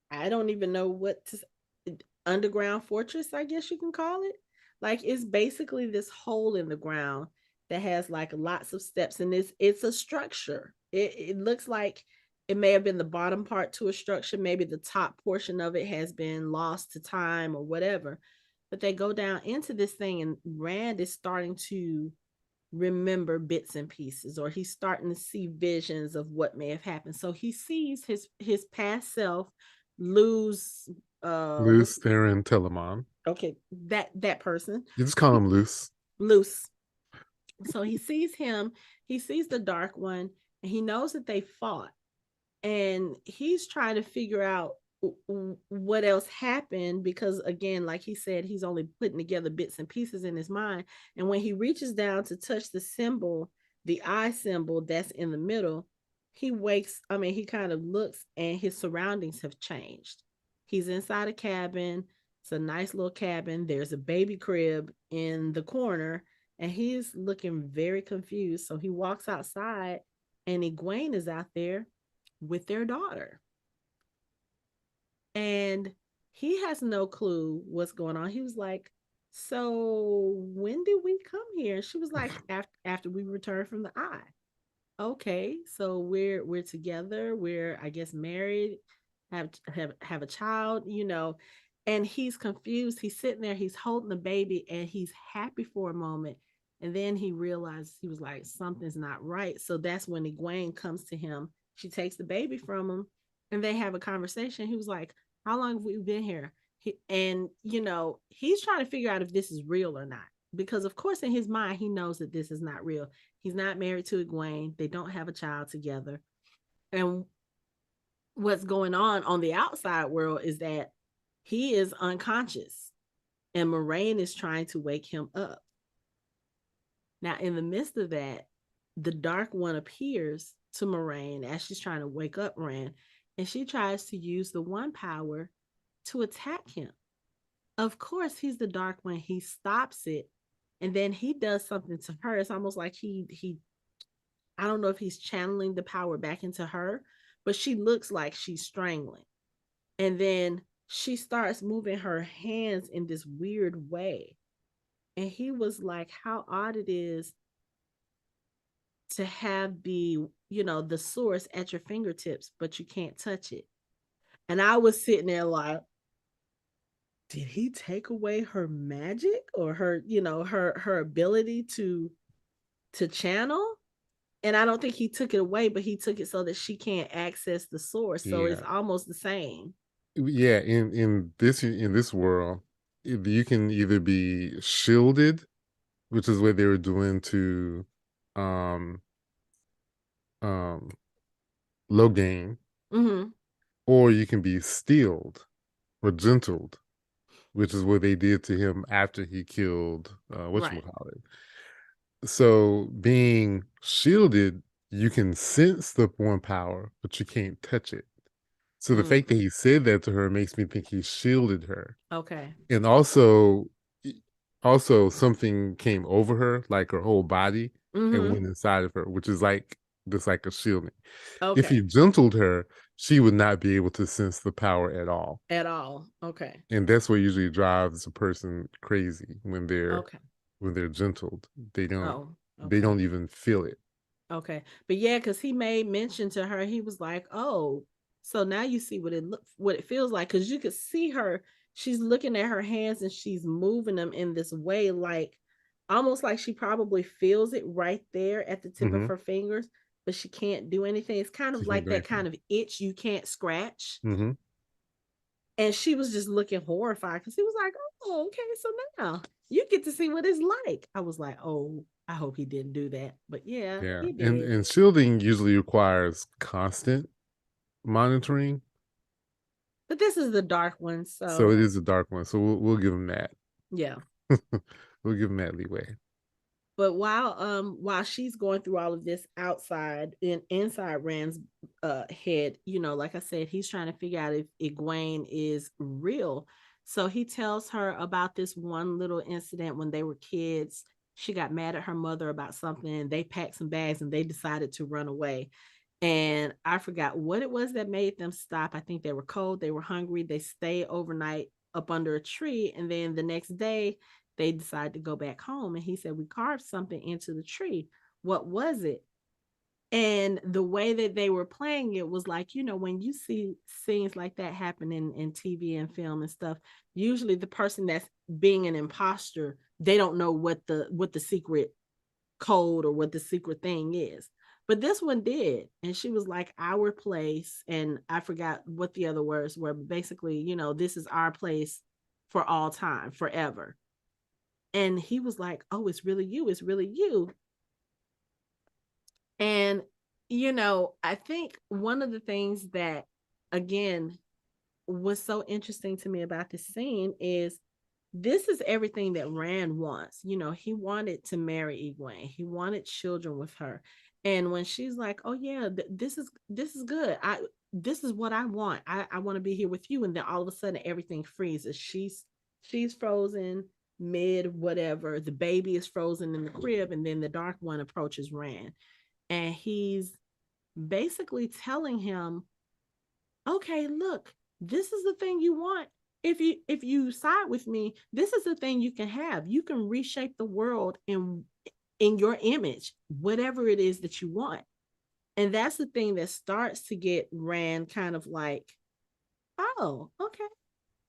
I don't even know what to, underground fortress, I guess you can call it. Like, it's basically this hole in the ground that has like lots of steps, and it's a structure. It looks like it may have been the bottom part to a structure, maybe the top portion of it has been lost to time or whatever. But they go down into this thing, and Rand is starting to remember bits and pieces, or he's starting to see visions of what may have happened. So he sees his past self lose, what's, Luce, Theron, Telemon. okay, that person, You just call him Luce. loose. So he sees the dark one, and he knows that they fought, and he's trying to figure out what else happened, because again, like he said, he's only putting together bits and pieces in his mind. And when he reaches down to touch the symbol, the eye symbol that's in the middle, he kind of looks, and his surroundings have changed. He's inside a cabin. It's a nice little cabin. There's a baby crib in the corner, and he's looking very confused. So he walks outside, and Egwene is out there with their daughter. And he has no clue what's going on. He was like, so when did we come here? She was like, after we returned from the eye. Okay, so we're together. We're, I guess, married, have a child, and he's confused. He's sitting there, he's holding the baby, and he's happy for a moment. And then he realizes, he was like, something's not right. So that's when Egwene comes to him. She takes the baby from him, and they have a conversation. He was like, how long have we been here? And he's trying to figure out if this is real or not. Because of course, in his mind, he knows that this is not real. He's not married to Egwene. They don't have a child together. And what's going on the outside world is that he is unconscious, and Moraine is trying to wake him up. Now, in the midst of that, the Dark One appears to Moraine as she's trying to wake up Rand, and she tries to use the One power to attack him. Of course, he's the Dark One. He stops it, and then he does something to her. It's almost like he I don't know if he's channeling the power back into her, but she looks like she's strangling. And then she starts moving her hands in this weird way. And he was like, how odd it is to have the source at your fingertips, but you can't touch it. And I was sitting there like, did he take away her magic, or her ability to channel? And I don't think he took it away, but he took it so that she can't access the source. So it's Yeah. almost the same. Yeah, in this world, you can either be shielded, which is what they were doing to um um Logain, Mm-hmm. or you can be steeled or gentled, which is what they did to him after he killed Right. whatchamacallit. So being shielded, you can sense the one power, but you can't touch it. So the fact that Mm-hmm. he said that to her makes me think he shielded her. Okay. And also something came over her, like her whole body, and Mm-hmm. went inside of her, which is like just like a shielding. If he Okay. gentled her, she would not be able to sense the power at all. At all. Okay. And that's what usually drives a person crazy Okay. when they're gentled. They don't Oh, they okay. don't even feel it. Okay. But yeah, because he made mention to her, he was like, oh, so now you see what it feels like. Cause you could see her, she's looking at her hands and she's moving them in this way, like almost like she probably feels it right there at the tip of Mm-hmm. her fingers, but she can't do anything. It's kind She of can't like do that anything. kind of itch you can't scratch. Mm-hmm. And she was just looking horrified because he was like, oh, okay, so now you get to see what it's like. I was like, oh, I hope he didn't do that. But yeah, Yeah. he And did. and shielding usually requires constant monitoring. But this is the dark one, So so it is a dark one. So we'll give him that. yeah. We'll give him that leeway. But while she's going through all of this outside and inside Rand's head, like I said, he's trying to figure out if Egwene is real. So he tells her about this one little incident when they were kids. She got mad at her mother about something and they packed some bags and they decided to run away. And I forgot what it was that made them stop. I think they were cold, they were hungry, they stayed overnight up under a tree, and then the next day they decided to go back home. And he said, we carved something into the tree. What was it? And the way that they were playing it was like, when you see scenes like that happen in TV and film and stuff, usually the person that's being an imposter, they don't know what the secret code or what the secret thing is. But this one did. And she was like, our place. And I forgot what the other words were. But basically, this is our place for all time, forever. And he was like, oh, it's really you. It's really you. And, I think one of the things that, again, was so interesting to me about this scene is this is everything that Rand wants. He wanted to marry Egwene. He wanted children with her. And when she's like, "Oh yeah, this is good. This is what I want. I want to be here with you." And then all of a sudden everything freezes. She's frozen mid whatever. The baby is frozen in the crib and then the dark one approaches Rand and he's basically telling him, okay, look, this is the thing you want. If you side with me, this is the thing you can have. You can reshape the world in your image, whatever it is that you want. And that's the thing that starts to get Rand kind of like, oh, okay,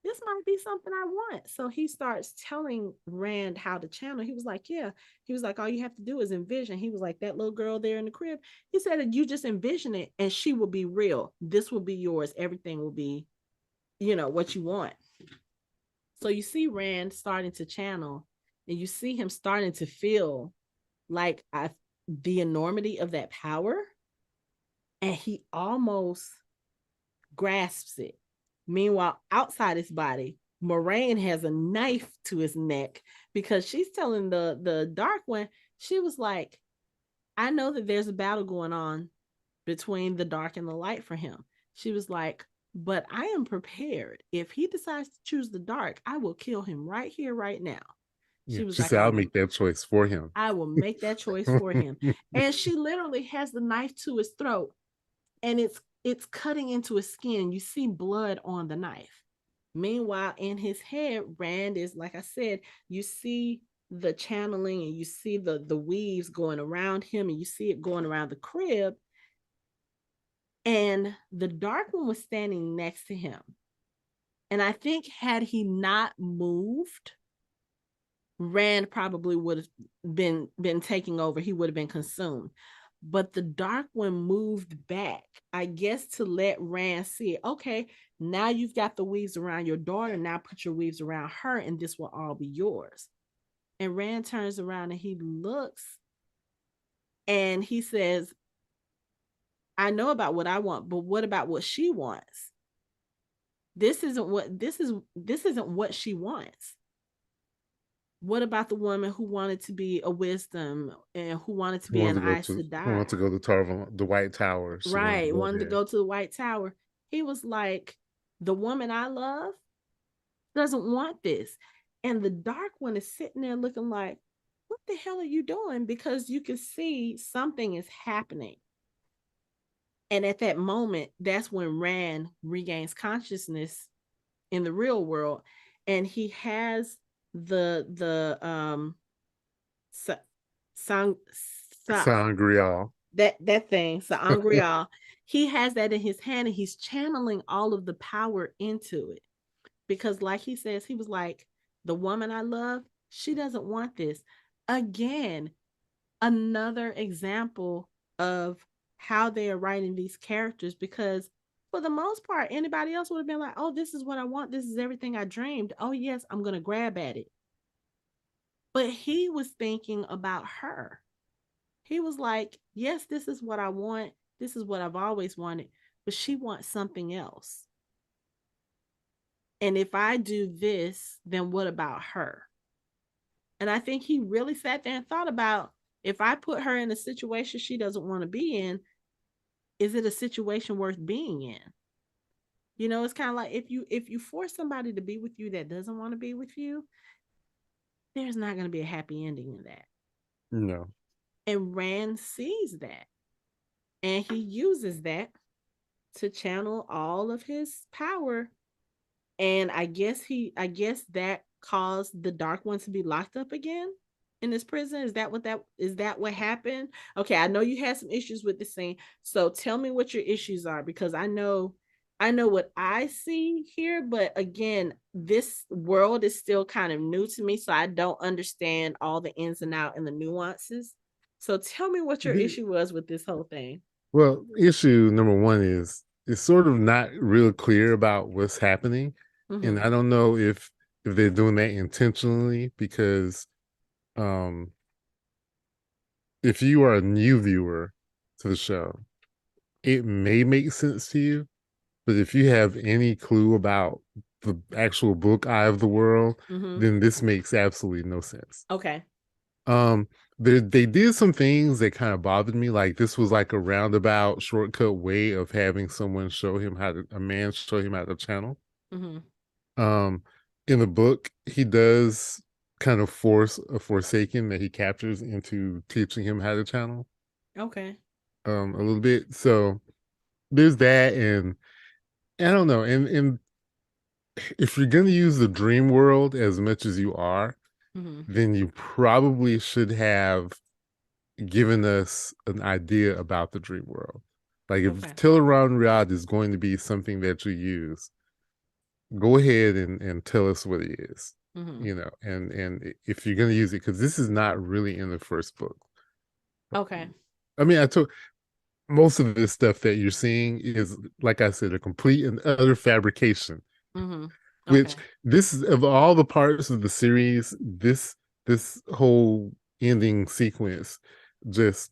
this might be something I want. So he starts telling Rand how to channel. He was like, yeah. He was like, all you have to do is envision. He was like, that little girl there in the crib. He said that you just envision it and she will be real. This will be yours. Everything will be, what you want. So you see Rand starting to channel and you see him starting to feel like the enormity of that power. And he almost grasps it. Meanwhile, outside his body, Moraine has a knife to his neck because she's telling the dark one, she was like, I know that there's a battle going on between the dark and the light for him. She was like, but I am prepared. If he decides to choose the dark, I will kill him right here, right now. Yeah. She was She like, said I'll make that choice for him. I will make that choice for him. And she literally has the knife to his throat and it's cutting into his skin. You see blood on the knife. Meanwhile, in his head, Rand is, like I said, you see the channeling and you see the weaves going around him and you see it going around the crib. And the dark one was standing next to him. And I think had he not moved, Rand probably would have been taking over. He would have been consumed. but the dark one moved back, I guess, to let Rand see, okay, now you've got the weaves around your daughter, now put your weaves around her and this will all be yours. And Rand turns around and he looks and he says, I know about what I want, but what about what she wants? This isn't what she wants. What about the woman who wanted to be a wisdom and who wanted to be an Aes Sedai? Who wanted to go to Tarvalon, the White Tower. Right, wanted to go to the White Tower. He was like, the woman I love doesn't want this. And the dark one is sitting there looking like, what the hell are you doing? Because you can see something is happening. And at that moment, that's when Rand regains consciousness in the real world. And he has the Sangreal. That thing, Sangreal. He has that in his hand and he's channeling all of the power into it. Because like he says, he was like, the woman I love, she doesn't want this. Again, another example of how they are writing these characters, because for the most part, anybody else would have been like, oh, this is what I want. This is everything I dreamed. Oh, yes, I'm going to grab at it. But he was thinking about her. He was like, yes, this is what I want. This is what I've always wanted. But she wants something else. And if I do this, then what about her? And I think he really sat there and thought about, if I put her in a situation she doesn't want to be in, is it a situation worth being in? You know, it's kind of like if you force somebody to be with you that doesn't want to be with you, there's not going to be a happy ending in that. No. And Rand sees that. And he uses that to channel all of his power. And I guess that caused the Dark One to be locked up again in this prison. Is that what happened? Okay, I know you had some issues with the scene. So tell me what your issues are, because I know what I see here, but again, this world is still kind of new to me, so I don't understand all the ins and outs and the nuances. So tell me what your issue was with this whole thing. Well, issue number one is it's sort of not real clear about what's happening. Mm-hmm. And I don't know if they're doing that intentionally, because if you are a new viewer to the show, it may make sense to you. But if you have any clue about the actual book Eye of the World, then this makes absolutely no sense. Okay. They did some things that kind of bothered me. Like, this was like a roundabout, shortcut way of having a man show him how to channel. In the book, he does kind of force a Forsaken that he captures into teaching him how to channel. Okay. A little bit. So there's that, and I don't know. And if you're going to use the dream world as much as you are, then you probably should have given us an idea about the dream world. Like, if Teleron Riyadh is going to be something that you use, go ahead and tell us what it is. You know, and if you're going to use it, because this is not really in the first book. Okay. I mean, most of this stuff that you're seeing is, like I said, a complete and utter fabrication. Which, this is, of all the parts of the series, this whole ending sequence just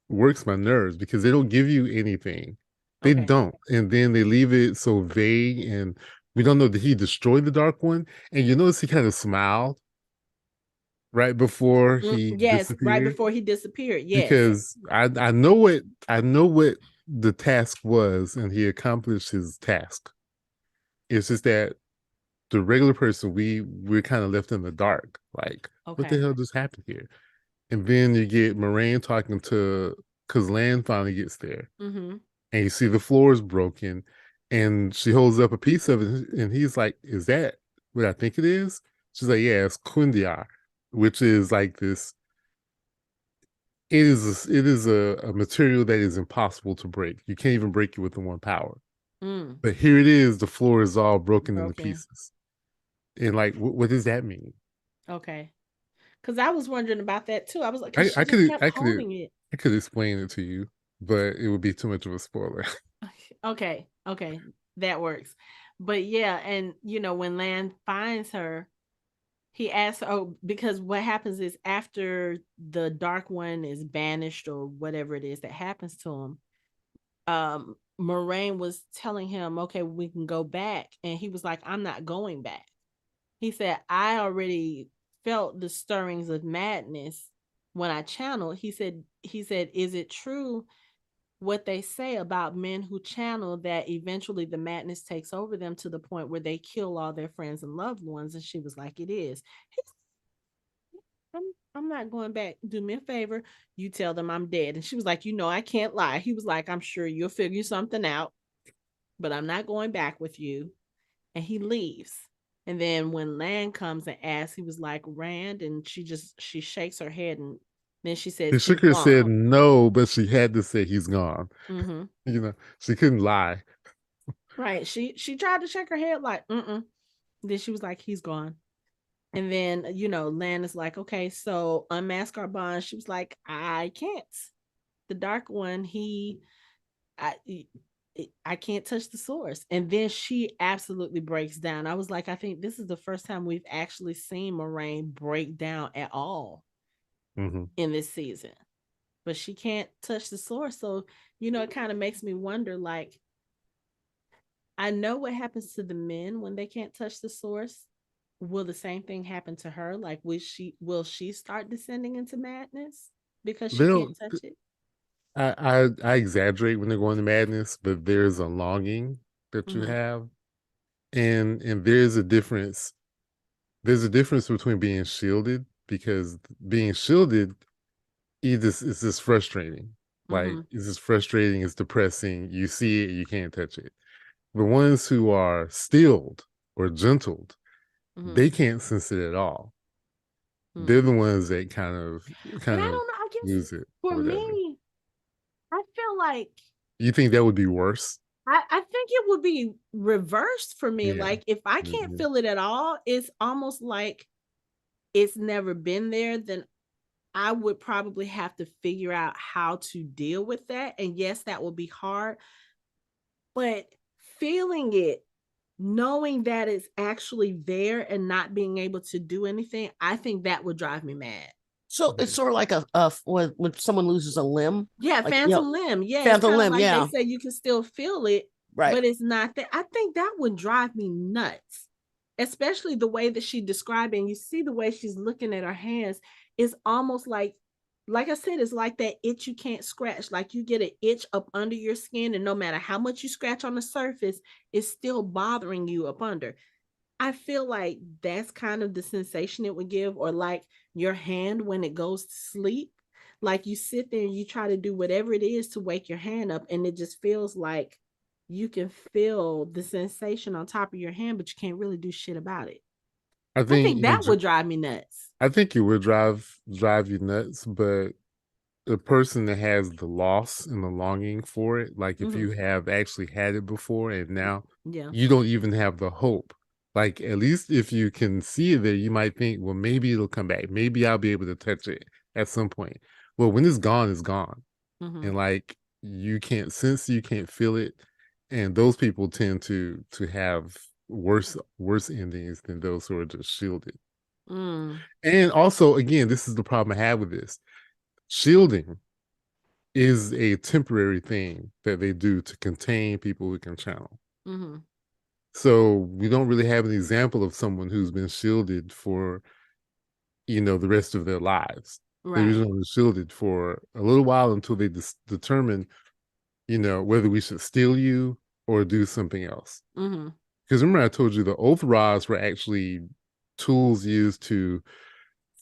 works my nerves, because they don't give you anything. They don't. And then they leave it so vague, and we don't know, did he destroy the Dark One? And you notice he kind of smiled right before he disappeared. Right before he disappeared. Yes. Because I know what the task was, and he accomplished his task. It's just that the regular person, we're kind of left in the dark. Like, what the hell just happened here? And then you get Moraine talking to, because Lan finally gets there, and you see the floor is broken, and she holds up a piece of it, and he's like, "Is that what I think it is?" She's like, "Yeah, it's Kundiar," which is like this. It is a material that is impossible to break. You can't even break it with the one power. But here it is. The floor is all broken into pieces. And like, what does that mean? Okay. Because I was wondering about that too. I was like, I, because she I just could kept I could holding it. I could explain it to you, but it would be too much of a spoiler. Okay, okay, that works. But yeah, and when Lan finds her, he asks, oh, because what happens is after the Dark One is banished or whatever it is that happens to him, Moraine was telling him, okay, we can go back. And he was like, I'm not going back. He said, I already felt the stirrings of madness when I channeled. He said, is it true what they say about men who channel that eventually the madness takes over them to the point where they kill all their friends and loved ones? And she was like, it is. I'm not going back. Do me a favor. You tell them I'm dead. And she was like, I can't lie. He was like, I'm sure you'll figure something out, but I'm not going back with you. And he leaves. And then when Lan comes and asks, he was like, Rand. And she shakes her head. And then she says, The he's sugar said gone. no, but she had to say he's gone. Mm-hmm. She couldn't lie. Right. She tried to shake her head like, mm-mm. Then she was like, he's gone. And then, Lan is like, okay, so unmask our bond. She was like, I can't. The Dark One, I, I can't touch the source. And then she absolutely breaks down. I was like, I think this is the first time we've actually seen Moraine break down at all in this season. But she can't touch the source. So, it kind of makes me wonder, like, I know what happens to the men when they can't touch the source. Will the same thing happen to her? Like, will she start descending into madness because she They can't don't. touch it? I exaggerate when they're going to madness, but there's a longing that you Mm-hmm. have, and there's a difference. There's a difference between being shielded, because being shielded is just frustrating. Like, Mm-hmm. it's just frustrating. It's depressing. You see it, you can't touch it. The ones who are stilled or gentled, Mm-hmm. they can't sense it at all. They're Mm. the ones that kind of But kind I of don't know. I guess lose it for or whatever. me, I feel like You think that would be worse? I think it would be reversed for me. Yeah. Like, if I can't Mhm. feel it at all, it's almost like it's never been there. Then I would probably have to figure out how to deal with that. And yes, that will be hard. But feeling it, knowing that it's actually there and not being able to do anything, I think that would drive me mad. So Yeah. it's sort of like a when someone loses a limb, Yeah, like phantom limb. Yeah, it's phantom kind of limb. like they Yeah, say you can still feel it, right. but it's not that. I think that would drive me nuts, especially the way that she described it. And you see the way she's looking at her hands. It's almost like I said, it's like that itch you can't scratch. Like, you get an itch up under your skin, and no matter how much you scratch on the surface, it's still bothering you up under. I feel like that's kind of the sensation it would give, or like your hand when it goes to sleep. Like, you sit there and you try to do whatever it is to wake your hand up, and it just feels like you can feel the sensation on top of your hand, but you can't really do shit about it. I I think think it would. that would drive me nuts. I think it would drive you nuts, but the person that has the loss and the longing for it, like if Mm-hmm. you have actually had it before and now Yeah. you don't even have the hope. Like, at least if you can see it there, you might think, well, maybe it'll come back. Maybe I'll be able to touch it at some point. Well, when it's gone, it's gone. Mm-hmm. And like, you can't sense, you can't feel it. And those people tend to have worse endings than those who are just shielded. Mm. And also, again, this is the problem I have with this. Shielding is a temporary thing that they do to contain people who can channel. Mm-hmm. So we don't really have an example of someone who's been shielded for, the rest of their lives. They're Right. usually only shielded for a little while until they determine, whether we should steal you or do something else. Mm-hmm. Because remember, I told you the oath rods were actually tools used to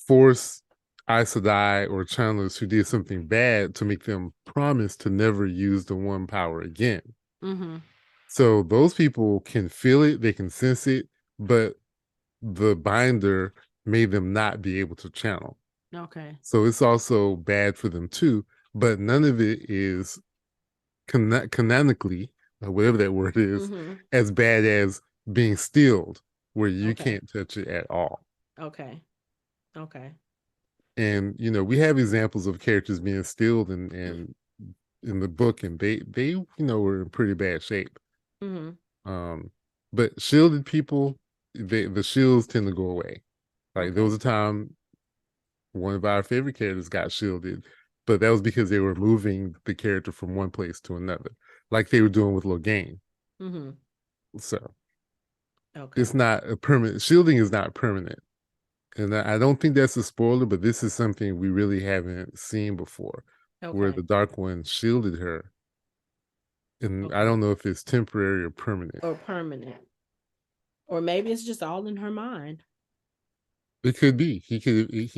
force Aes Sedai or channelers who did something bad to make them promise to never use the one power again. Mm-hmm. So those people can feel it, they can sense it, but the binder made them not be able to channel. Okay. So it's also bad for them too, but none of it is canonically, or whatever that word is, Mm-hmm. as bad as being stilled, where you Okay. can't touch it at all. Okay. Okay. And we have examples of characters being stilled in the book, and they were in pretty bad shape. Mm-hmm. But shielded people, the shields tend to go away. Like there Okay. was a time one of our favorite characters got shielded, but that was because they were moving the character from one place to another, like they were doing with Logain. Mm-hmm. So Okay. it's not a permanent shielding is not permanent. And I don't think that's a spoiler, but this is something we really haven't seen before, where Okay. the Dark One shielded her. And I Okay. don't know if it's temporary or permanent. Or permanent. Or maybe it's just all in her mind. It could be. He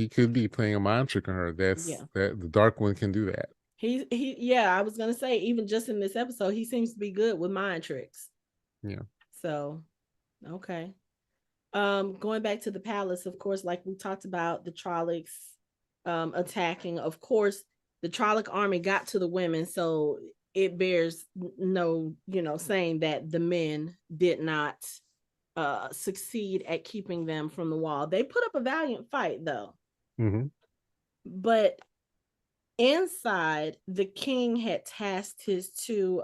could be playing a mind trick on her. Yeah. That the Dark One can do that. Yeah, I was gonna say, even just in this episode, he seems to be good with mind tricks. Yeah. So, okay. Going back to the palace, of course, like we talked about the Trollocs attacking. Of course, the Trolloc army got to the women, so it bears no, saying that the men did not succeed at keeping them from the wall. They put up a valiant fight though. Mm-hmm. But inside, the king had tasked his two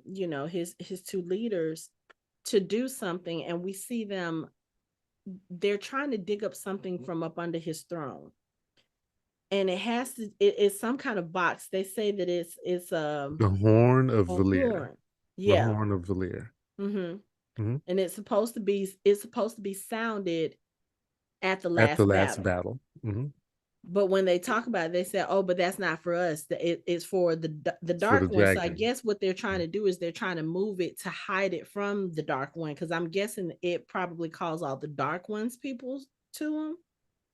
his two leaders to do something, and we see them, they're trying to dig up something from up under his throne, and it's some kind of box. They say that it's The Horn of a Valir. horn. The Yeah. Horn of Valir. Mm-hmm. Mm-hmm. And it's supposed to be sounded at the At the last last battle. battle. Mm-hmm. But when they talk about it, they say, "Oh, but that's not for us. It's for the For the Dark One." So I dragon. guess what they're trying to do is they're trying to move it to hide it from the Dark One, because I'm guessing it probably calls all the Dark One's people to them.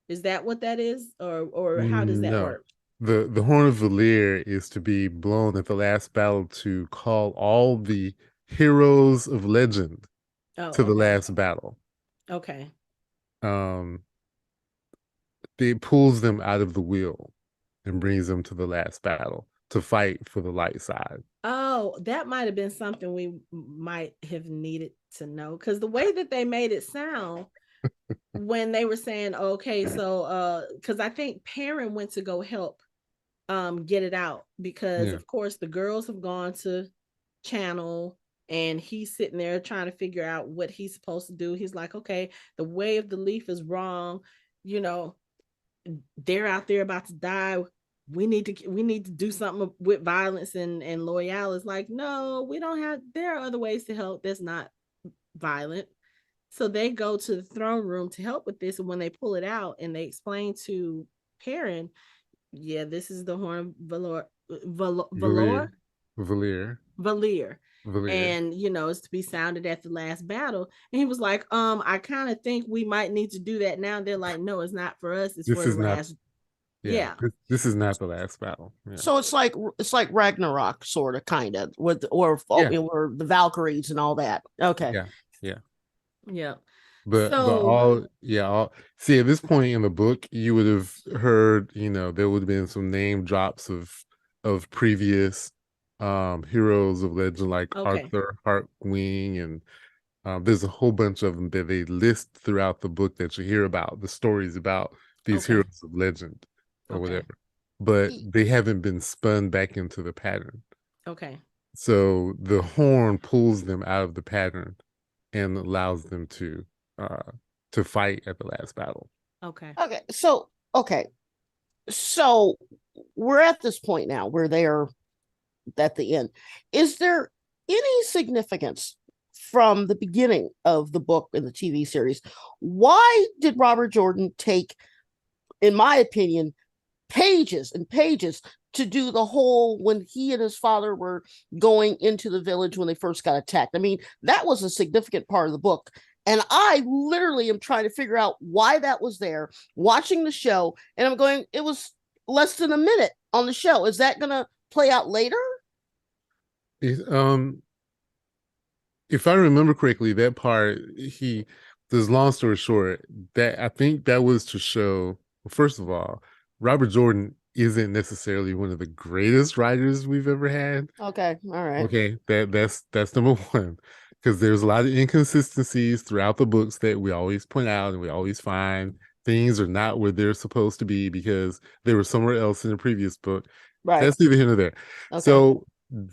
Is that what that is, or how does that No. work? The Horn of Valir is to be blown at the last battle to call all the heroes of legend Oh, to the okay, last battle. okay, Um, it pulls them out of the wheel and brings them to the last battle to fight for the light side. oh, that might have been something we might have needed to know, because the way that they made it sound when they were saying, okay, so because I think Perrin went to go help get it out, because Yeah. of course the girls have gone to channel, and he's sitting there trying to figure out what he's supposed to do. He's like, okay, the way of the leaf is wrong, you know they're out there about to die. We need to do something with violence, and Loyal is like, no, we don't have, there are other ways to help that's not violent. So they go to the throne room to help with this, and when they pull it out and they explain to Perrin, yeah, this is the horn of Valir. Valir. Valir. Valir. And it's to be sounded at the last battle. And he was like, I kind of think we might need to do that now. They're like, no, it's not for us, it's This for the is not. last. Yeah. Yeah. This is not the last battle. Yeah. So it's like Ragnarok, sort of, kind of, with or the Valkyries and all that. Okay. Yeah. Yeah. Yeah. But So all see, at this point in the book, you would have heard, there would have been some name drops of previous heroes of legend, like okay. Arthur, Harkwing, and there's a whole bunch of them that they list throughout the book that you hear about, the stories about these Okay. heroes of legend or Okay. whatever. But they haven't been spun back into the pattern. Okay. So the horn pulls them out of the pattern and allows them to fight at the last battle. Okay. So we're at this point now where they are at the end. Is there any significance from the beginning of the book and the TV series? Why did Robert Jordan take, in my opinion, pages and pages to do the whole, when he and his father were going into the village when they first got attacked? I mean, that was a significant part of the book. And I literally am trying to figure out why that was there, watching the show. And I'm going, it was less than a minute on the show. Is that going to play out later? If I remember correctly, that part, this long story short, that I think that was to show, well, first of all, Robert Jordan isn't necessarily one of the greatest writers we've ever had. Okay. All right. Okay. That's number one. Because there's a lot of inconsistencies throughout the books that we always point out and we always find things are not where they're supposed to be because they were somewhere else in the previous book. Right. That's neither here nor there. Okay. So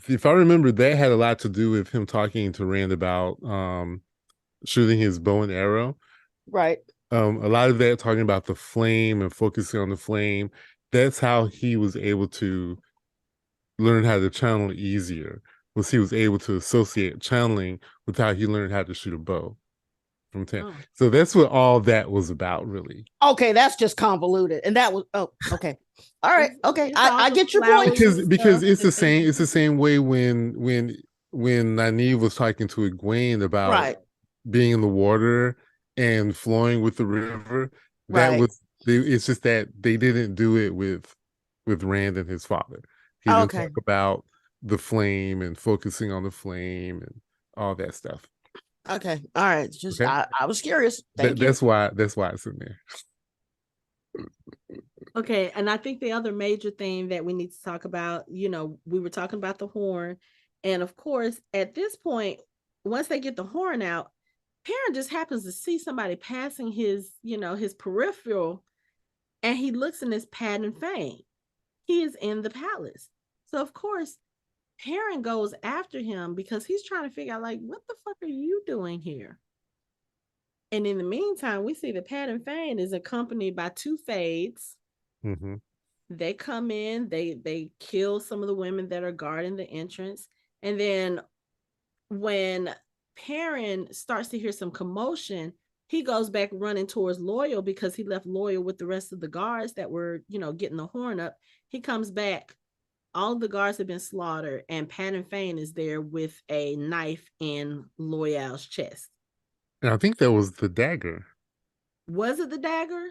if I remember, that had a lot to do with him talking to Rand about shooting his bow and arrow. Right. A lot of that talking about the flame and focusing on the flame. That's how he was able to learn how to channel easier. Was he was able to associate channeling with how he learned how to shoot a bow from 10. Oh. So that's what all that was about, really. Okay, that's just convoluted. And that was okay. All right. Okay. I get your point. Because it's the same way when Nynaeve was talking to Egwene about being in the water and flowing with the river. That was it's just that they didn't do it with Rand and his father. He didn't talk about the flame and focusing on the flame and all that stuff. Okay. All right. Just I was curious. That's why it's in there. Okay, and I think the other major thing that we need to talk about, we were talking about the horn, and of course, at this point, once they get the horn out, Perrin just happens to see somebody passing his peripheral, and he looks in his pad and fang. He is in the palace. So of course, Perrin goes after him because he's trying to figure out, like, what the fuck are you doing here? And in the meantime, we see the pad and fang is accompanied by 2 fades. Mm-hmm. They come in, they kill some of the women that are guarding the entrance. And then when Perrin starts to hear some commotion, he goes back running towards Loyal because he left Loyal with the rest of the guards that were, getting the horn up. He comes back. All of the guards have been slaughtered, and Pad and Fane is there with a knife in Loyal's chest. And I think that was the dagger. Was it the dagger?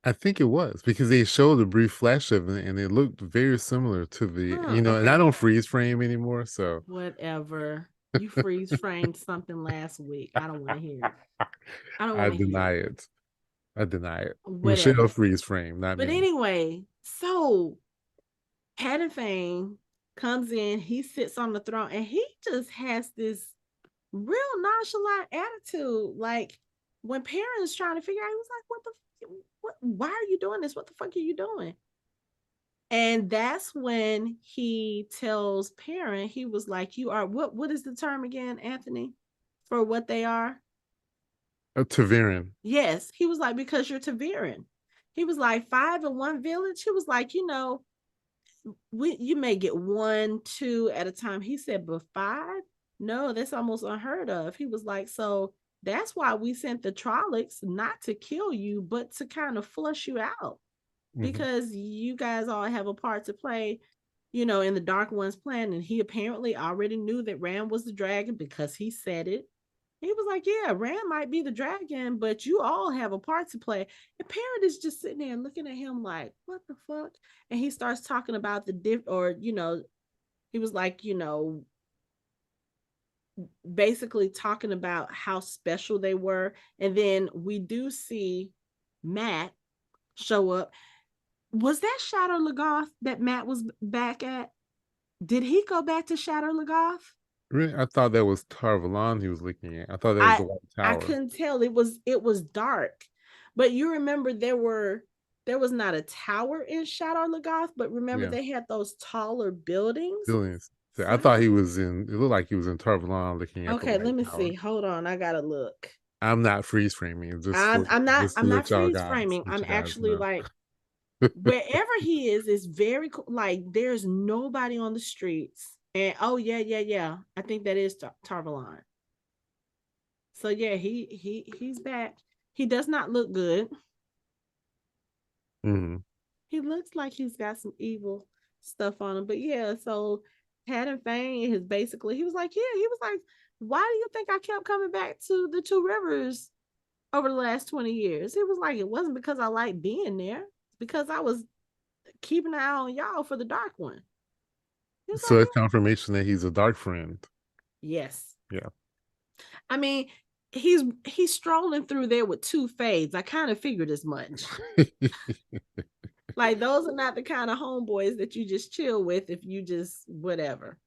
I think it was because they showed a brief flash of it and it looked very similar to the, and I don't freeze frame anymore. So whatever. You freeze framed something last week. I don't want to hear it. I deny it. Whatever. Michelle freeze frame, not me. But anyway, so Pad and Fane comes in, he sits on the throne, and he just has this real nonchalant attitude. Like when Perrin's trying to figure out, he was like, why are you doing this? What the fuck are you doing? And that's when he tells Perrin, he was like, you are, what is the term again, Anthony, for what they are? A ta'veren. Yes. He was like, because you're ta'veren. He was like, 5 in one village. He was like, you may get 1, 2 at a time. He said, but 5? No, that's almost unheard of. He was like, so that's why we sent the trollocs, not to kill you, but to kind of flush you out. Because you guys all have a part to play, in the Dark One's plan. And he apparently already knew that Rand was the dragon because he said it. He was like, yeah, Rand might be the dragon, but you all have a part to play. And Perrin is just sitting there looking at him like, what the fuck? And he starts talking about he was like, basically talking about how special they were. And then we do see Matt show up. Was that Shadow Lagoth that Matt was back at? Did he go back to Shadow Lagoth? Really? I thought that was Tar Valon he was looking at. I thought that was the White Tower. I couldn't tell. It was dark. But you remember there was not a tower in Shadow Lagoth, but remember they had those taller buildings. So I thought it looked like he was in Tar Valon looking at the let me tower. See. Hold on, I gotta look. I'm not freeze framing. I'm not freeze framing. I'm actually like wherever he is very cool. Like there's nobody on the streets. And yeah. I think that is Tar Valon. So yeah, he's back. He does not look good. Mm-hmm. He looks like he's got some evil stuff on him. But yeah, so Pad and Fang is basically, he was like, why do you think I kept coming back to the 2 rivers over the last 20 years? He was like, it wasn't because I liked being there. It's because I was keeping an eye on y'all for the Dark One. So it's confirmation that he's a dark friend. Yes. Yeah. I mean, he's strolling through there with 2 fades. I kind of figured as much. Like those are not the kind of homeboys that you just chill with if you just whatever.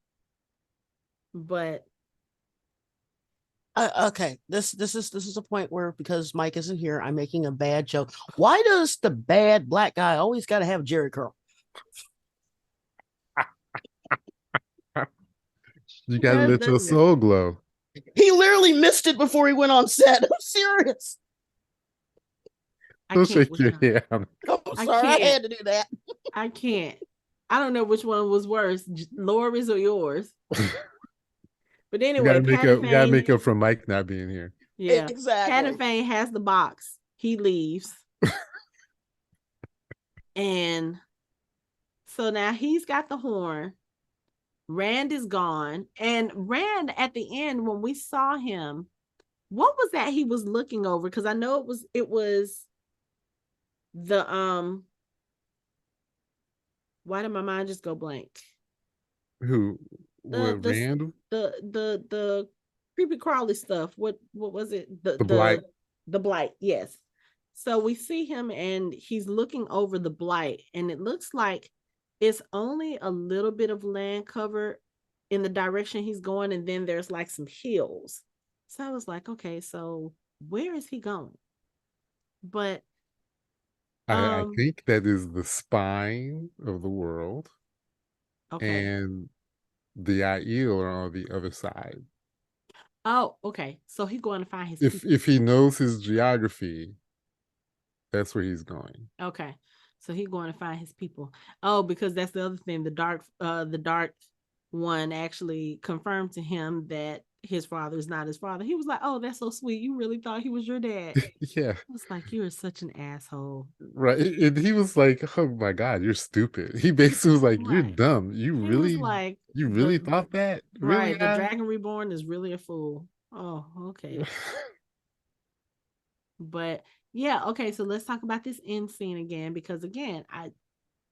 But Okay, this is a point where, because Mike isn't here, I'm making a bad joke. Why does the bad black guy always got to have Jerry curl? You gotta let your soul glow. He literally missed it before he went on set. I'm serious. Don't shake your head. I'm sorry, I had to do that. I can't. I don't know which one was worse, Lori's or yours. But anyway, we gotta make up for Mike not being here. Yeah, exactly. Patton Fane has the box. He leaves, and so now he's got the horn. Rand is gone, and Rand at the end when we saw him, what was that he was looking over? Because I know it was the Why did my mind just go blank? Who? Rand? The creepy crawly stuff. What was it? The blight. The blight. Yes. So we see him and he's looking over the blight, and it looks like it's only a little bit of land cover in the direction he's going, and then there's like some hills. So I was like, okay, so where is he going? But I think that is the spine of the world. Okay. And the Aiel are on the other side. Oh, okay. So he's going to find his if he knows his geography, that's where he's going. Okay. So he's going to find his people. Oh, because that's the other thing. The dark one actually confirmed to him that his father is not his father. He was like, "Oh, that's so sweet. You really thought he was your dad." Yeah. I was like, "You are such an asshole." Right. And he was like, "Oh my God, you're stupid." He basically was like, "You're dumb. You really thought that?" Really? Right. The Dragon Reborn is really a fool. Oh, okay. But yeah, okay, so let's talk about this end scene again, because again,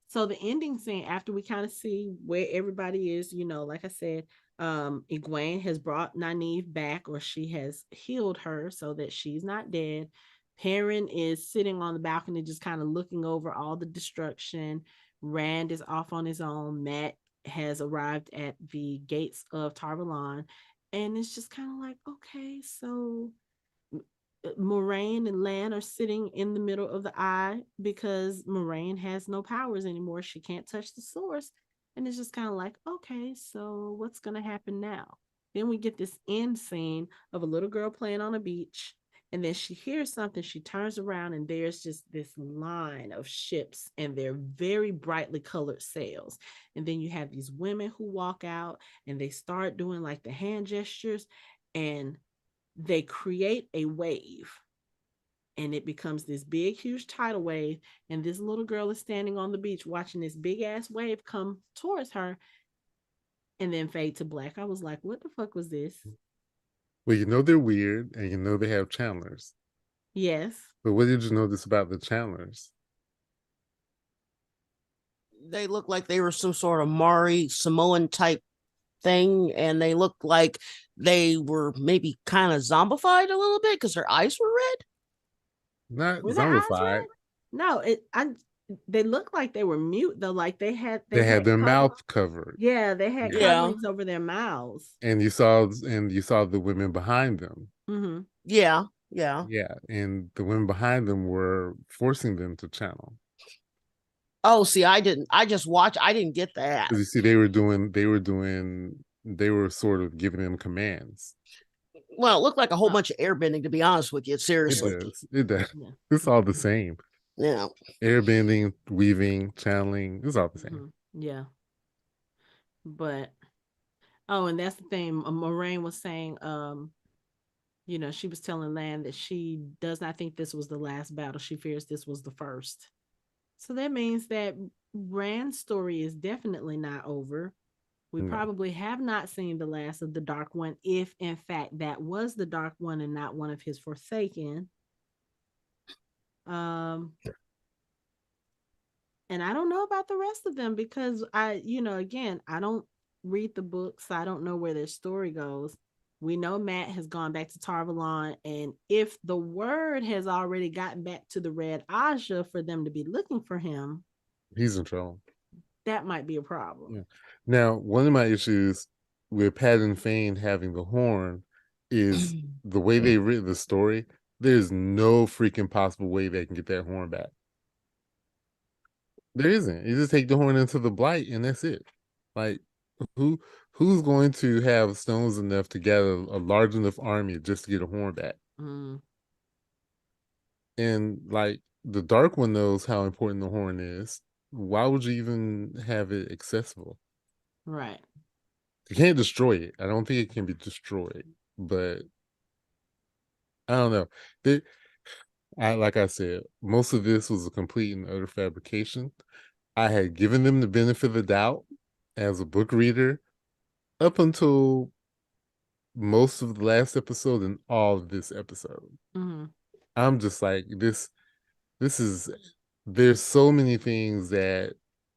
so the ending scene, after we kind of see where everybody is, like I said, Egwene has brought Nynaeve back, or she has healed her so that she's not dead. Perrin is sitting on the balcony just kind of looking over all the destruction. Rand is off on his own. Mat has arrived at the gates of Tar Valon, and it's just kind of like, okay, so Moraine and Lan are sitting in the middle of the eye because Moraine has no powers anymore. She can't touch the source. And it's just kind of like, okay, so what's going to happen now? Then we get this end scene of a little girl playing on a beach. And then she hears something. She turns around and there's just this line of ships and they're very brightly colored sails. And then you have these women who walk out and they start doing like the hand gestures, and they create a wave, and it becomes this big huge tidal wave, and this little girl is standing on the beach watching this big ass wave come towards her and then fade to black. I was like, what the fuck was this? Well, they're weird, and they have channelers. Yes. But what did you notice about the channelers? They look like they were some sort of Mari Samoan type thing, and they looked like they were maybe kind of zombified a little bit because their eyes were red. Not zombified. No, they looked like they were mute though. Like they had their mouth covered. Yeah, they had coverings over their mouths. And you saw the women behind them. Mm-hmm. Yeah. And the women behind them were forcing them to channel. Oh, see, I didn't. I just watched. I didn't get that. Because you see, they were sort of giving them commands. Well, it looked like a whole bunch of airbending, to be honest with you. Seriously. It does. Yeah. It's all the same. Yeah. Airbending, weaving, channeling, it's all the same. Mm-hmm. Yeah. But, and that's the thing. Moraine was saying, she was telling Lan that she does not think this was the last battle. She fears this was the first. So that means that Rand's story is definitely not over. We probably have not seen the last of the Dark One, if in fact that was the Dark One and not one of his Forsaken. And I don't know about the rest of them because again, I don't read the books. So I don't know where their story goes. We know Mat has gone back to Tar Valon, and if the word has already gotten back to the Red Aja for them to be looking for him, he's in trouble. That might be a problem. Yeah. Now, one of my issues with Patton Fane having the horn is the way they written the story. There's no freaking possible way they can get that horn back. There isn't. You just take the horn into the blight, and that's it. Like, who's going to have stones enough to gather a large enough army just to get a horn back? And like the Dark One knows how important the horn is. Why would you even have it accessible? Right. You can't destroy it. I don't think it can be destroyed, but I don't know. Like I said, most of this was a complete and utter fabrication. I had given them the benefit of the doubt as a book reader up until most of the last episode and all of this episode. I'm just like, this is, there's so many things that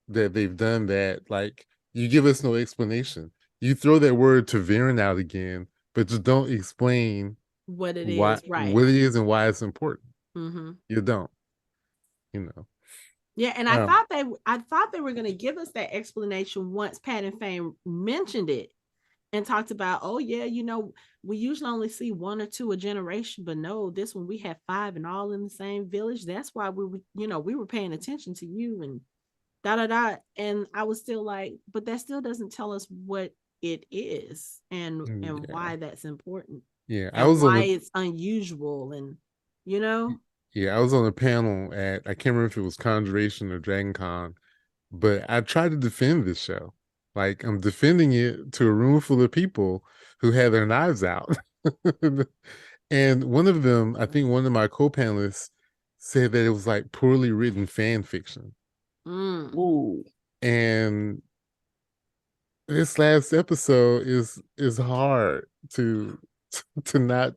they've done that, like, you give us no explanation. You throw that word Taverin out again, but just don't explain what it why, is, right? What it is and why it's important. You don't, Yeah, and I thought they were going to give us that explanation once Pat and Fane mentioned it and talked about, oh yeah, we usually only see 1 or 2 a generation, but no, this one we have 5 and all in the same village. That's why we were paying attention to you and da da da. And I was still like, but that still doesn't tell us what it is and why that's important. Yeah, and why it's unusual, and Yeah, I was on a panel at, I can't remember if it was Conjuration or Dragon Con, but I tried to defend this show. Like, I'm defending it to a room full of people who had their knives out. And one of them, I think one of my co-panelists said that it was like poorly written fan fiction. Ooh. And this last episode is hard to not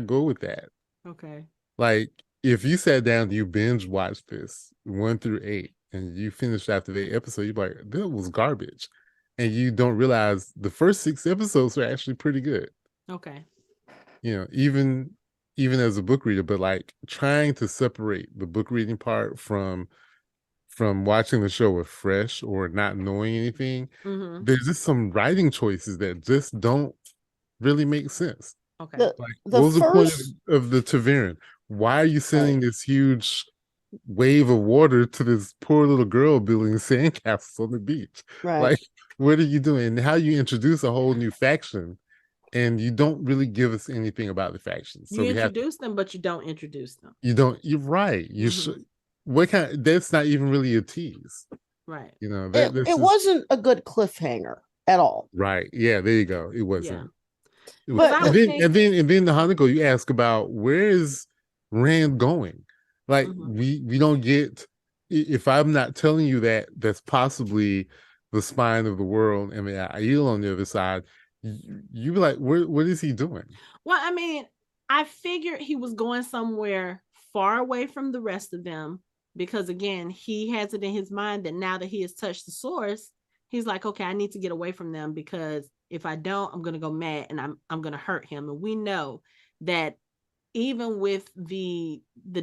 go with that. Okay. Like, if you sat down, you binge watched this 1 through 8, and you finished after the episode, you're like, that was garbage. And you don't realize the first 6 episodes are actually pretty good. Okay. Even as a book reader, but like trying to separate the book reading part from watching the show afresh or not knowing anything, there's just some writing choices that just don't really make sense. Okay. Like, what was the point of the Taverin? Why are you sending this huge wave of water to this poor little girl building sandcastles on the beach? Right. Like, what are you doing? And how you introduce a whole new faction, and you don't really give us anything about the factions. So you introduce them, but you don't introduce them. You don't. You're right. You should. What kind? That's not even really a tease. Right. It wasn't a good cliffhanger at all. Right. Yeah. There you go. It wasn't. Yeah. But and then the Hanako, you ask about, where is Rand going? Like, we don't get, if I'm not telling you that that's possibly the spine of the world and the Aiel on the other side, you be like, what is he doing? Well, I mean, I figured he was going somewhere far away from the rest of them, because again, he has it in his mind that now that he has touched the source, he's like, okay, I need to get away from them, because if I don't, I'm going to go mad and I'm going to hurt him. And we know that even with the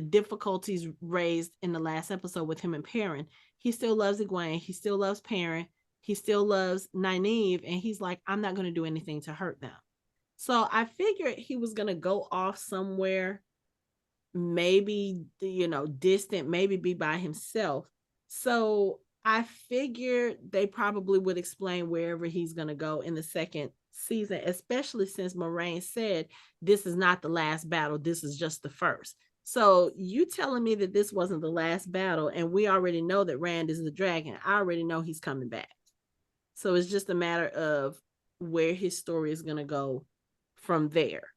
difficulties raised in the last episode with him and Perrin, he still loves Egwene. He still loves Perrin. He still loves Nynaeve. And he's like, I'm not going to do anything to hurt them. So I figured he was going to go off somewhere, maybe, distant, maybe be by himself. So I figured they probably would explain wherever he's going to go in the second season, especially since Moraine said this is not the last battle, this is just the first. So you telling me that this wasn't the last battle, and we already know that Rand is the dragon. I already know he's coming back. So it's just a matter of where his story is going to go from there.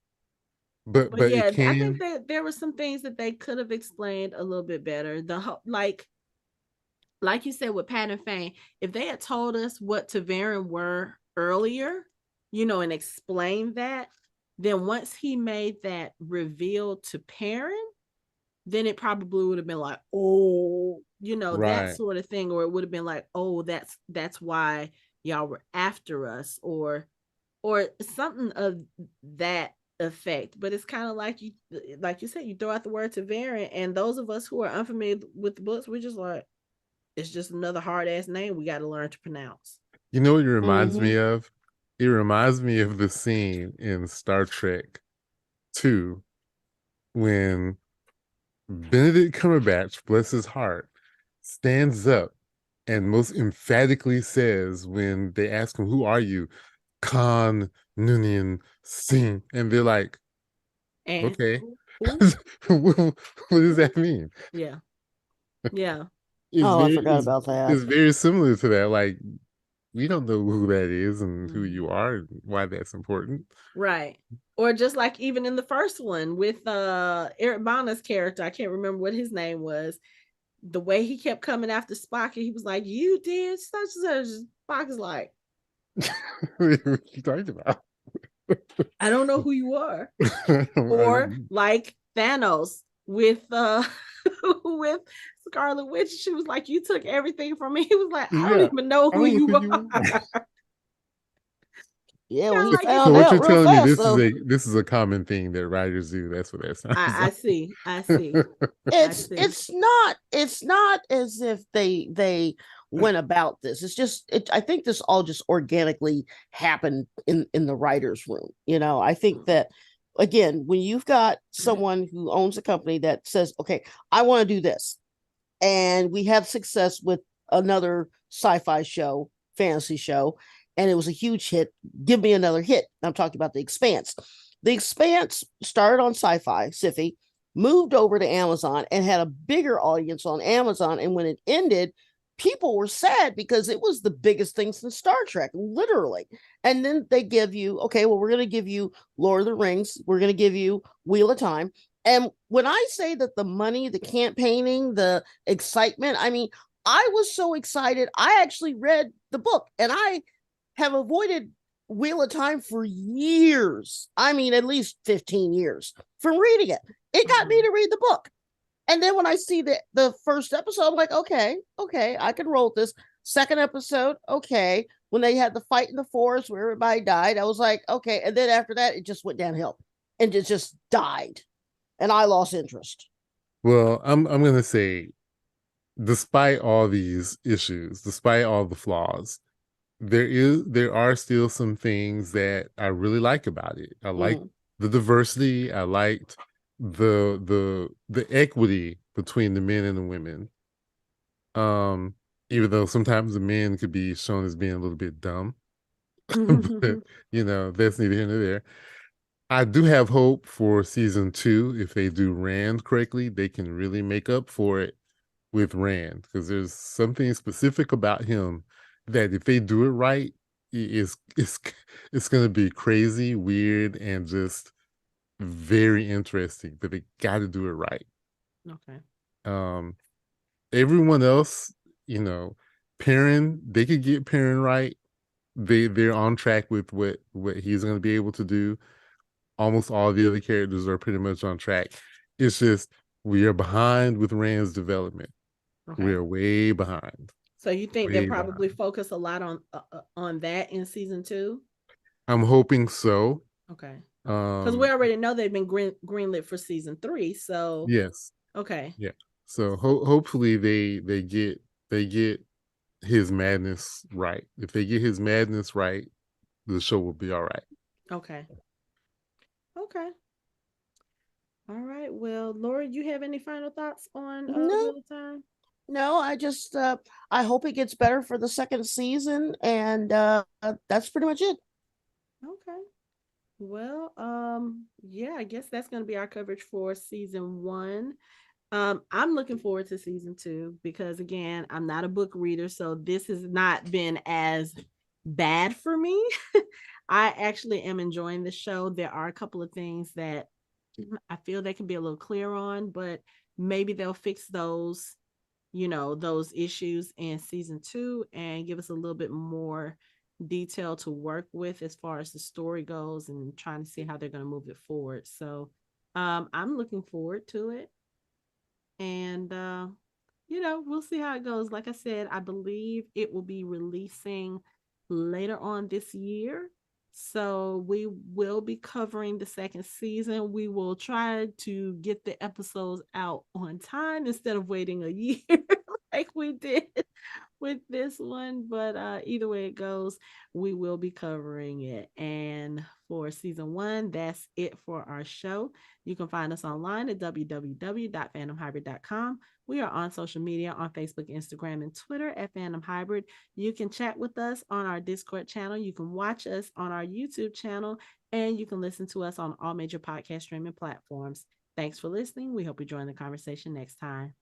But yeah, I think that there were some things that they could have explained a little bit better. Like you said with Pat and Fane, if they had told us what Taverin were earlier, and explained that, then once he made that reveal to Perrin, then it probably would have been like, oh, that sort of thing. Or it would have been like, oh, that's why y'all were after us, or something of that effect. But it's kind of like you said, you throw out the word Taverin, and those of us who are unfamiliar with the books, we're just like, it's just another hard ass name we got to learn to pronounce. You know what it reminds me of? It reminds me of the scene in Star Trek 2 when Benedict Cumberbatch, bless his heart, stands up and most emphatically says when they ask him, "Who are you?" Khan Noonien Singh. And they're like, And okay. who? What does that mean? Yeah. Yeah. It's Oh, I very forgot about that. it's very similar to that. Like, we don't know who that is and who Mhm. you are and why that's important. Right. Or just like even in the first one with Eric Bana's character, I can't remember what his name was. The way he kept coming after Spock, and he was like, "You did such and such." Spock is like, What are you talking about? "I don't know who you are." I Or don't- like Thanos with with Scarlet Witch, she was like, "You took everything from me." He was like, "I don't yeah, even know I who don't know you who you are." are. Yeah, well, Yeah, he like it's So found what you're out real telling me, fast, this is though. a common thing that writers do. That's what that sounds I like. see. I see. I It's see. it's not as if they went about this. It's just I think this all just organically happened in the writers' room. I think that again, when you've got someone who owns a company that says, "Okay, I want to do this," and we have success with another sci-fi show, fantasy show, and it was a huge hit. Give me another hit. I'm talking about The Expanse. The Expanse started on Sci-Fi, Sci-Fi, moved over to Amazon and had a bigger audience on Amazon. And when it ended, people were sad because it was the biggest thing since Star Trek, literally. And then they give you, okay, well, we're going to give you Lord of the Rings, we're going to give you Wheel of Time. And when I say that the money, the campaigning, the excitement, I mean, I was so excited. I actually read the book and I have avoided Wheel of Time for years. I mean, at least 15 years from reading it. It got me to read the book. And then when I see the first episode, I'm like, okay, I can roll this. Second episode, okay. When they had the fight in the forest where everybody died, I was like, okay. And then after that, it just went downhill and it just died. And I lost interest. Well, I'm gonna say, despite all these issues, despite all the flaws, there are still some things that I really like about it. I like the diversity. I liked the equity between the men and the women. Um, Even though sometimes the men could be shown as being a little bit dumb, but that's neither here nor there. I do have hope for season 2. If they do Rand correctly, they can really make up for it with Rand, because there's something specific about him that if they do it right, it's going to be crazy, weird, and just very interesting. But they got to do it right. Okay. Um, Everyone else, you know, Perrin, they could get Perrin right. They're on track with what he's going to be able to do. Almost all the other characters are pretty much on track. It's just we are behind with Rand's development. Okay. We're way behind. So you think they'll Way probably behind. focus a lot on that in season 2? I'm hoping so. Okay. Because we already know they've been greenlit for season 3. So Yes. okay. Yeah. So hopefully they get his madness right. If they get his madness right, the show will be all right. Okay. Okay. All right. Well, Laura, you have any final thoughts on No, Wheel of Time? no, I just I hope it gets better for the second season, and that's pretty much it. Okay. Well, yeah, I guess that's going to be our coverage for season 1. I'm looking forward to season 2 because again, I'm not a book reader, so this has not been as bad for me. I actually am enjoying the show. There are a couple of things that I feel they can be a little clear on, but maybe they'll fix those, those issues in season 2 and give us a little bit more detail to work with as far as the story goes and trying to see how they're going to move it forward. So I'm looking forward to it. And we'll see how it goes. Like I said, I believe it will be releasing later on this year. So we will be covering the second season. We will try to get the episodes out on time instead of waiting a year like we did with this one, but either way it goes, we will be covering it. And for season 1, that's it for our show. You can find us online at www.fandomhybrid.com. We are on social media on Facebook, Instagram, and Twitter at Fandom Hybrid. You can chat with us on our Discord channel. You can watch us on our YouTube channel, and you can listen to us on all major podcast streaming platforms. Thanks for listening. We hope you join the conversation next time.